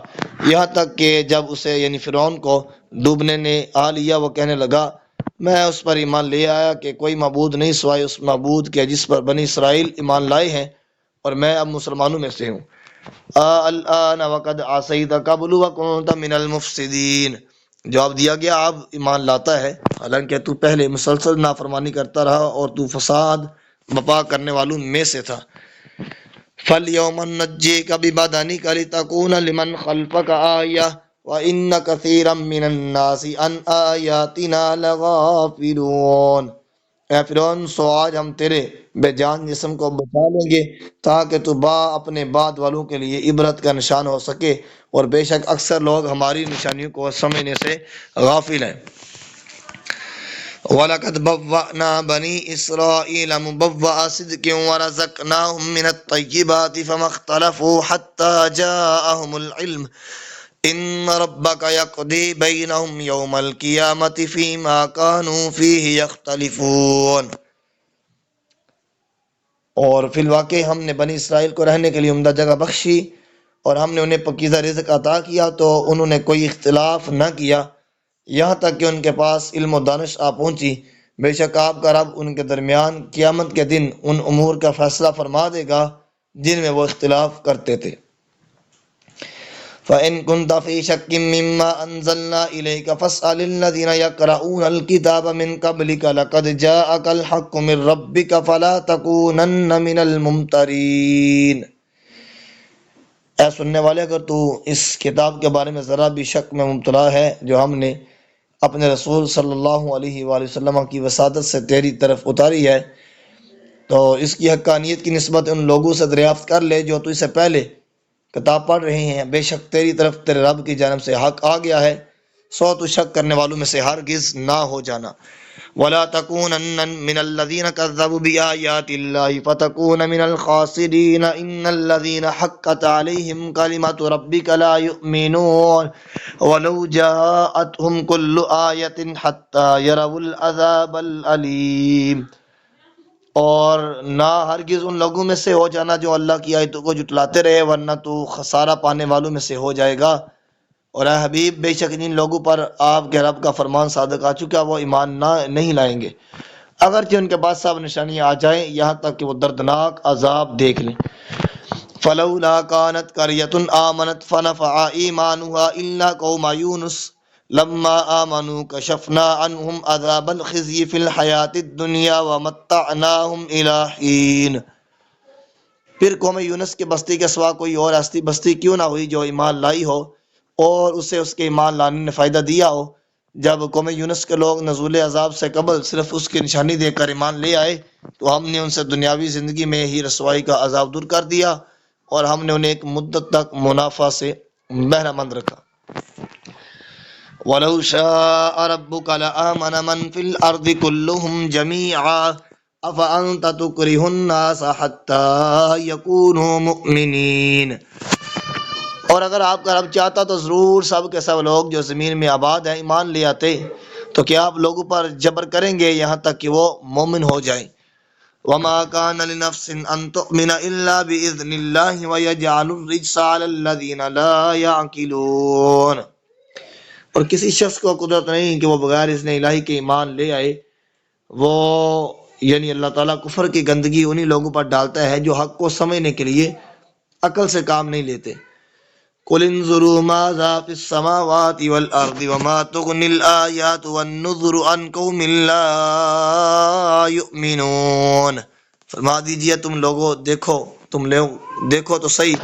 یہاں تک کہ جب اسے یعنی فرعون کو ڈوبنے نے آ لیا، وہ کہنے لگا، میں اس پر ایمان لے آیا کہ کوئی معبود نہیں سوائے اس معبود کے جس پر بنی اسرائیل ایمان لائے ہیں، اور میں اب مسلمانوں میں سے ہوں۔ الآن وقد عصیت قبل وکنت من المفسدین۔ جواب دیا گیا، اب ایمان لاتا ہے حالانکہ تو پہلے مسلسل نافرمانی کرتا رہا اور تو فساد بپا کرنے والوں میں سے تھا۔ فَالْيَوْمَ نُنَجِّيكَ بِبَدَنِكَ لِتَكُونَ لِمَنْ خَلْفَكَ آیَةً وَإِنَّ كَثِيرًا مِّنَ النَّاسِ عَنْ آیَاتِنَا لَغَافِلُونَ۔ اے فرعون، سو آج ہم تیرے بے جان جسم کو بچا لیں گے تاکہ تو اپنے بعد والوں کے لیے عبرت کا نشان ہو سکے، اور بے شک اکثر لوگ ہماری نشانیوں کو سمجھنے سے غافل ہیں۔ وَلَقَدْ بَوَّأْنَا بَنِي إِسْرَائِيلَ مُبَوَّأَ صِدْقٍ وَرَزَقْنَاهُمْ مِنَ الطَّيِّبَاتِ فَمَا اخْتَلَفُوا حَتَّى جَاءَهُمُ الْعِلْمُ إِنَّ رَبَّكَ يَقْضِي بَيْنَهُمْ يَوْمَ الْقِيَامَةِ فِيمَا كَانُوا فِيهِ يَخْتَلِفُونَ۔ اور فی الواقع ہم نے بنی اسرائیل کو رہنے کے لیے عمدہ جگہ بخشی، اور ہم نے انہیں پکیزہ رزق عطا کیا تو انہوں نے کوئی اختلاف نہ کیا، یہاں تک کہ ان کے پاس علم و دانش آ پہنچی۔ بے شک آپ کا رب ان کے درمیان قیامت کے دن ان امور کا فیصلہ فرما دے گا جن میں وہ اختلاف کرتے تھے۔ فَإِن كُنتَ فِي شَكٍّ مِّمَّا أَنزَلْنَا إِلَيْكَ فَاسْأَلِ الَّذِينَ يَقْرَؤُونَ الْكِتَابَ مِن قَبْلِكَ لَقَدْ جَاءَكَ الْحَقُّ مِن رَّبِّكَ فَلَا تَكُونَنَّ مِنَ الْمُمْتَرِينَ۔ اے سننے والے، اگر تو اس کتاب کے بارے میں ذرا بھی شک میں مبتلا ہے جو ہم نے اپنے رسول صلی اللہ علیہ وآلہ وسلم کی وساطت سے تیری طرف اتاری ہے، تو اس کی حقانیت کی نسبت ان لوگوں سے دریافت کر لے جو تو اس سے پہلے کتاب پڑھ رہے ہیں، بے شک تیری طرف تیرے رب کی جانب سے حق آ گیا ہے، سو تو شک کرنے والوں میں سے ہرگز نہ ہو جانا۔ وَلَا تَكُونَنَّ مِنَ الَّذِينَ كَذَّبُوا بِآيَاتِ اللَّهِ فَتَكُونَ مِنَ الْخَاسِرِينَ إِنَّ الَّذِينَ حَقَّتْ عَلَيْهِمْ كَلِمَةُ رَبِّكَ لَا يُؤْمِنُونَ وَلَوْ جَاءَتْهُمْ كُلُّ آيَةٍ حَتَّى يَرَوُا الْعَذَابَ الْأَلِيمَ، اور نہ ہرگز ان لوگوں میں سے ہو جانا جو اللہ کی آیتوں کو جٹلاتے رہے، ورنہ تو خسارہ پانے والوں میں سے ہو جائے گا۔ اور اے حبیب، بے شک جن لوگوں پر آپ کے رب کا فرمان صادق آ چکا وہ ایمان نہیں لائیں گے، اگرچہ ان کے پاس سب نشانیاں آ جائیں، یہاں تک کہ وہ دردناک عذاب دیکھ لیں۔ فلولا كانت قرية آمنت فنفعها إيمانها إلا قوم يونس لما آمنوا كشفنا عنهم عذاب الخزي في الحياة الدنيا ومتعناهم إلى حين۔ پھر قوم یونس کے بستی کے سوا کوئی اور ایسی بستی کیوں نہ ہوئی جو ایمان لائی ہو اور اسے اس کے ایمان لانے نے فائدہ دیا ہو۔ جب قوم یونس کے لوگ نزول عذاب سے قبل صرف اس کی نشانی دے کر ایمان لے آئے تو ہم نے ان سے دنیاوی زندگی میں ہی رسوائی کا عذاب دور کر دیا اور ہم نے انہیں ایک مدت تک منافع سے بہرہ مند رکھا۔ وَلَوْ شَاءَ رَبُّكَ لَآمَنَ مَنْ فِي الْأَرْضِ كُلُّهُمْ جَمِيعًا أَفَأَنْتَ تُكْرِهُ النَّاسَ حَتَّى يَكُونُوا مُؤْمِنِينَ۔ اور اگر آپ کا رب چاہتا تو ضرور سب کے سب لوگ جو زمین میں آباد ہیں ایمان لے آتے، تو کیا آپ لوگوں پر جبر کریں گے یہاں تک کہ وہ مومن ہو جائیں؟ وَمَا كَانَ لِنَفْسٍ أَن تُؤْمِنَ إِلَّا بِإِذْنِ اللَّهِ وَيَجْعَلُ الرِّجْسَ عَلَى الَّذِينَ لَا يَعْقِلُونَ۔ اور کسی شخص کو قدرت نہیں کہ وہ بغیر اذن الہی کے ایمان لے آئے، وہ یعنی اللہ تعالیٰ کفر کی گندگی انہی لوگوں پر ڈالتا ہے جو حق کو سمجھنے کے لیے عقل سے کام نہیں لیتے۔ قُلِ انظُرُوا مَاذَا فِي السَّمَاوَاتِ وَالْأَرْضِ وَمَا تُغْنِي الْآيَاتُ وَالنُّذُرُ عَنْ قَوْمٍ لَا يُؤْمِنُونَ۔ فرما دیجئے تم لوگوں دیکھو تو صحیح،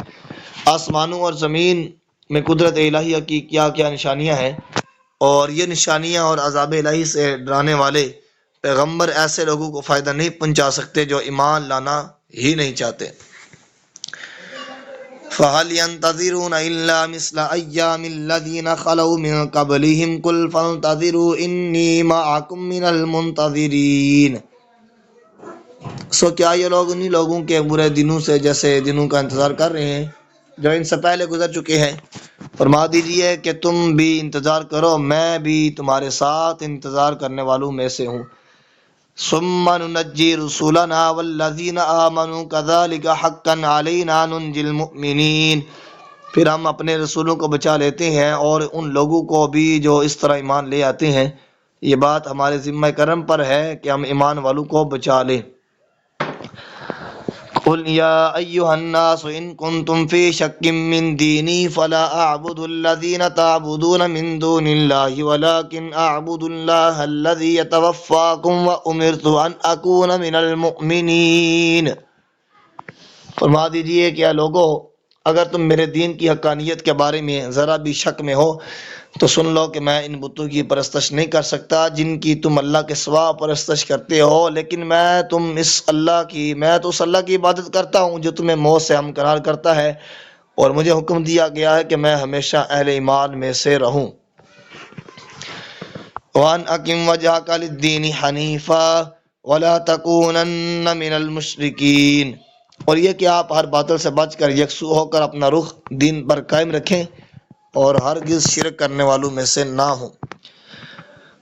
آسمانوں اور زمین میں قدرت الہیہ کی کیا کیا نشانیاں ہیں، اور یہ نشانیاں اور عذاب الہی سے ڈرانے والے پیغمبر ایسے لوگوں کو فائدہ نہیں پہنچا سکتے جو ایمان لانا ہی نہیں چاہتے۔ فَهَلْ يَنْتَظِرُونَ إِلَّا مِثْلَ أَيَّامِ الَّذِينَ خَلَوْا مِن قَبْلِهِمْ قُلْ فَانْتَظِرُوا إِنِّي مَعَكُمْ مِنَ الْمُنْتَظِرِينَ۔ سو کیا یہ لوگ انہی لوگوں کے برے دنوں سے جیسے دنوں کا انتظار کر رہے ہیں جو ان سے پہلے گزر چکے ہیں؟ فرما دیجئے کہ تم بھی انتظار کرو، میں بھی تمہارے ساتھ انتظار کرنے والوں میں سے ہوں۔ ثم ننجي رسولنا والذين آمنوا كذلك حقا علينا ننجي المؤمنين۔ پھر ہم اپنے رسولوں کو بچا لیتے ہیں اور ان لوگوں کو بھی جو اس طرح ایمان لے آتے ہیں، یہ بات ہمارے ذمہ کرم پر ہے کہ ہم ایمان والوں کو بچا لیں۔ قل يا أيها الناس إن كنتم في شك من ديني فلا أعبد الذين تعبدون من دون الله ولكن أعبد الله الذي يتوفاكم وأمرت أن أكون من المؤمنين۔ فرما دیجئے کہ اے لوگو، اگر تم میرے دین کی حقانیت کے بارے میں ذرا بھی شک میں ہو تو سن لو کہ میں ان بتوں کی پرستش نہیں کر سکتا جن کی تم اللہ کے سوا پرستش کرتے ہو، لیکن میں تو اس اللہ کی عبادت کرتا ہوں جو تمہیں موت سے ہمکنار کرتا ہے، اور مجھے حکم دیا گیا ہے کہ میں ہمیشہ اہل ایمان میں سے رہوں۔ وَأَنْ أَقِمْ وَجْهَكَ لِلدِّينِ حَنِيفًا وَلَا تَكُونَنَّ مِنَ الْمُشْرِكِينَ، اور یہ کہ آپ ہر باطل سے بچ کر یکسو ہو کر اپنا رخ دین پر قائم رکھیں اور ہرگز شرک کرنے والوں میں سے نہ ہوں۔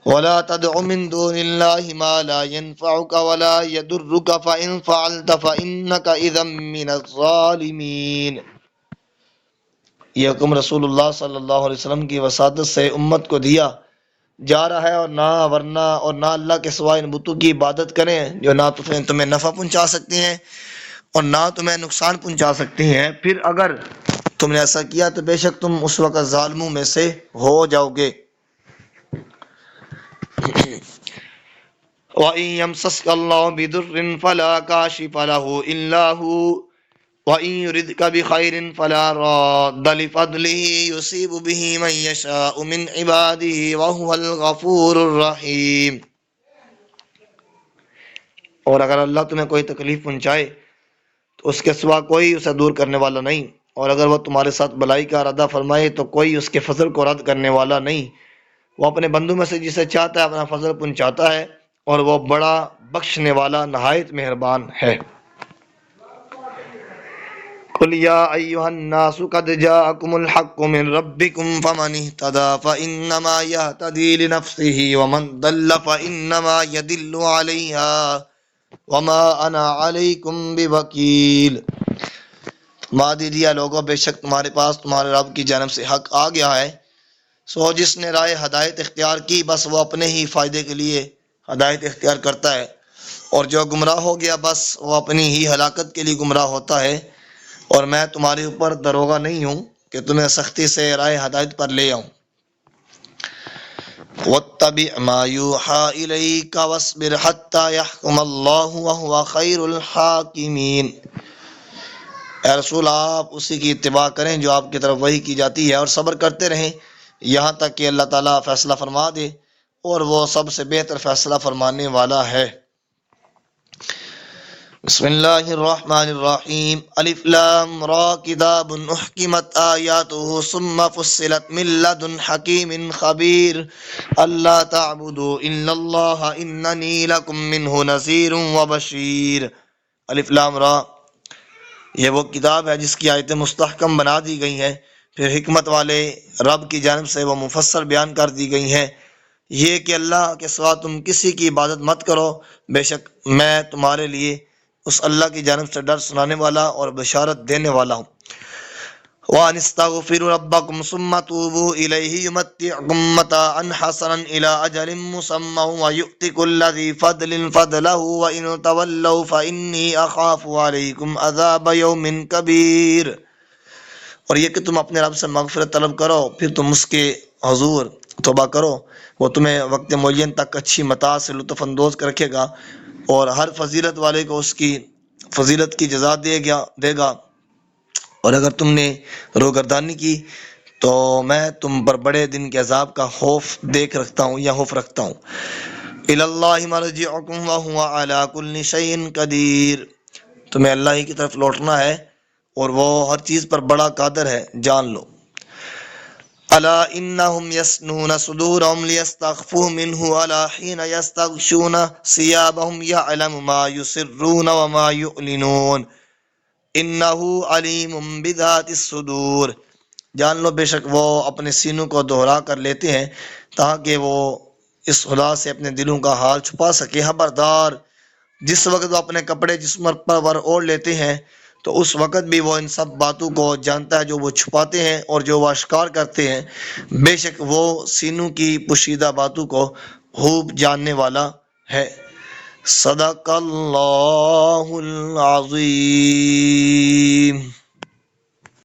وَلَا تَدْعُ مِن دُونِ اللَّهِ مَا لَا يَنفَعُكَ وَلَا يَضُرُّكَ فَإِن فَعَلْتَ فَإِنَّكَ إِذًا مِّنَ الظَّالِمِينَ۔ یہ حکم رسول اللہ صلی اللہ علیہ وسلم کی وساطت سے امت کو دیا جا رہا ہے، اور نہ اللہ کے سوا ان بتوں کی عبادت کریں جو نہ تمہیں نفع پہنچا سکتے ہیں اور نہ تمہیں نقصان پہنچا سکتے ہیں۔ پھر اگر تم نے ایسا کیا تو بے شک تم اس وقت ظالموں میں سے ہو جاؤ گے۔ وَإِن يَمْسَسْكَ اللَّهُ بِضُرٍّ فَلَا كَاشِفَ لَهُ إِلَّا هُوَ وَإِن يُرِدْكَ بِخَيْرٍ فَلَا رَادَّ لِفَضْلِهِ يُصِيبُ بِهِ مَن يَشَاءُ مِنْ عِبَادِهِ وَهُوَ الْغَفُورُ الرَّحِيمُ۔ اور اگر اللہ تمہیں کوئی تکلیف پہنچائے تو اس کے سوا کوئی اسے دور کرنے والا نہیں، اور اگر وہ تمہارے ساتھ بلائی کا ارادہ فرمائے تو کوئی اس کے فضل کو رد کرنے والا نہیں۔ وہ اپنے بندوں میں سے جسے چاہتا ہے اپنا فضل پہنچاتا ہے، اور وہ بڑا بخشنے والا نہایت مہربان ہے۔ قل یا ایھا الناس قد جاءکم الحق من ربکم فمن اہتدی فانما یہتدی لنفسہ ومن ضل فانما یضل علیہا وما انا علیکم بوکیل۔ ما دیجیے لوگوں، بے شک تمہارے پاس تمہارے رب کی جانب سے حق آ گیا ہے، سو جس نے رائے ہدایت اختیار کی بس وہ اپنے ہی فائدے کے لیے ہدایت اختیار کرتا ہے، اور جو گمراہ ہو گیا بس وہ اپنی ہی ہلاکت کے لیے گمراہ ہوتا ہے۔ اور میں تمہارے اوپر داروغہ نہیں ہوں کہ تمہیں سختی سے رائے ہدایت پر لے آؤں۔ واتبع ما یوحی الیک واصبر حتی یحکم اللہ وہو خیر الحاکمین۔ اے رسول، آپ اسی کی اتباع کریں جو آپ کی طرف وحی کی جاتی ہے، اور صبر کرتے رہیں یہاں تک کہ اللہ تعالیٰ فیصلہ فرما دے، اور وہ سب سے بہتر فیصلہ فرمانے والا ہے۔ بسم اللہ الرحمن الرحیم۔ الف لام را کتاب احکمت آیاتہ ثم فصلت من لدن حکیم خبیر اللہ تعبدوا الا اللہ اننی لکم منہ نذیر وبشیر۔ الف لام را، یہ وہ کتاب ہے جس کی آیتیں مستحکم بنا دی گئی ہیں، پھر حکمت والے رب کی جانب سے وہ مفسر بیان کر دی گئی ہیں، یہ کہ اللہ کے سوا تم کسی کی عبادت مت کرو، بے شک میں تمہارے لیے اس اللہ کی جانب سے ڈر سنانے والا اور بشارت دینے والا ہوں۔ وَأَنِ اسْتَغْفِرُوا رَبَّكُمْ ثُمَّ تُوبُوا إِلَيْهِ يُمَتِّعْكُم مَّتَاعًا حَسَنًا إِلَىٰ أَجَلٍ مُّسَمًّى وَيُؤْتِ كُلَّ ذِي فَضْلٍ فَضْلَهُ وَإِن تَوَلَّوْا فَإِنِّي أَخَافُ عَلَيْكُمْ عَذَابَ يَوْمٍ كَبِيرٍ۔ اور یہ کہ تم اپنے رب سے مغفرت طلب کرو، پھر تم اس کے حضور توبہ کرو، وہ تمہیں وقت معین تک اچھی متاع سے لطف اندوز کر رکھے گا، اور ہر فضیلت والے کو اس کی فضیلت کی جزا دے گا۔ اور اگر تم نے روگردانی کی تو میں تم پر بڑے دن کے عذاب کا خوف رکھتا ہوں۔ الی اللہ مرجعکم وہو علی کل شیء قدیر۔ تمہیں اللہ ہی کی طرف لوٹنا ہے، اور وہ ہر چیز پر بڑا قادر ہے، جان لو۔ الا انہم یثنون صدورہم لیستخفوا منہ الا حین یستغشون ثیابہم یعلم ما یسرون وما یعلنون انہ علیم بذات الصدور۔ جان لو بے شک وہ اپنے سینوں کو دہرا کر لیتے ہیں تاکہ وہ اس خدا سے اپنے دلوں کا حال چھپا سکے۔ خبردار، جس وقت وہ اپنے کپڑے جسم پر اوڑھ لیتے ہیں تو اس وقت بھی وہ ان سب باتوں کو جانتا ہے جو وہ چھپاتے ہیں اور جو وہ اشکار کرتے ہیں، بے شک وہ سینوں کی پوشیدہ باتوں کو خوب جاننے والا ہے۔ صدق اللہ العظیم۔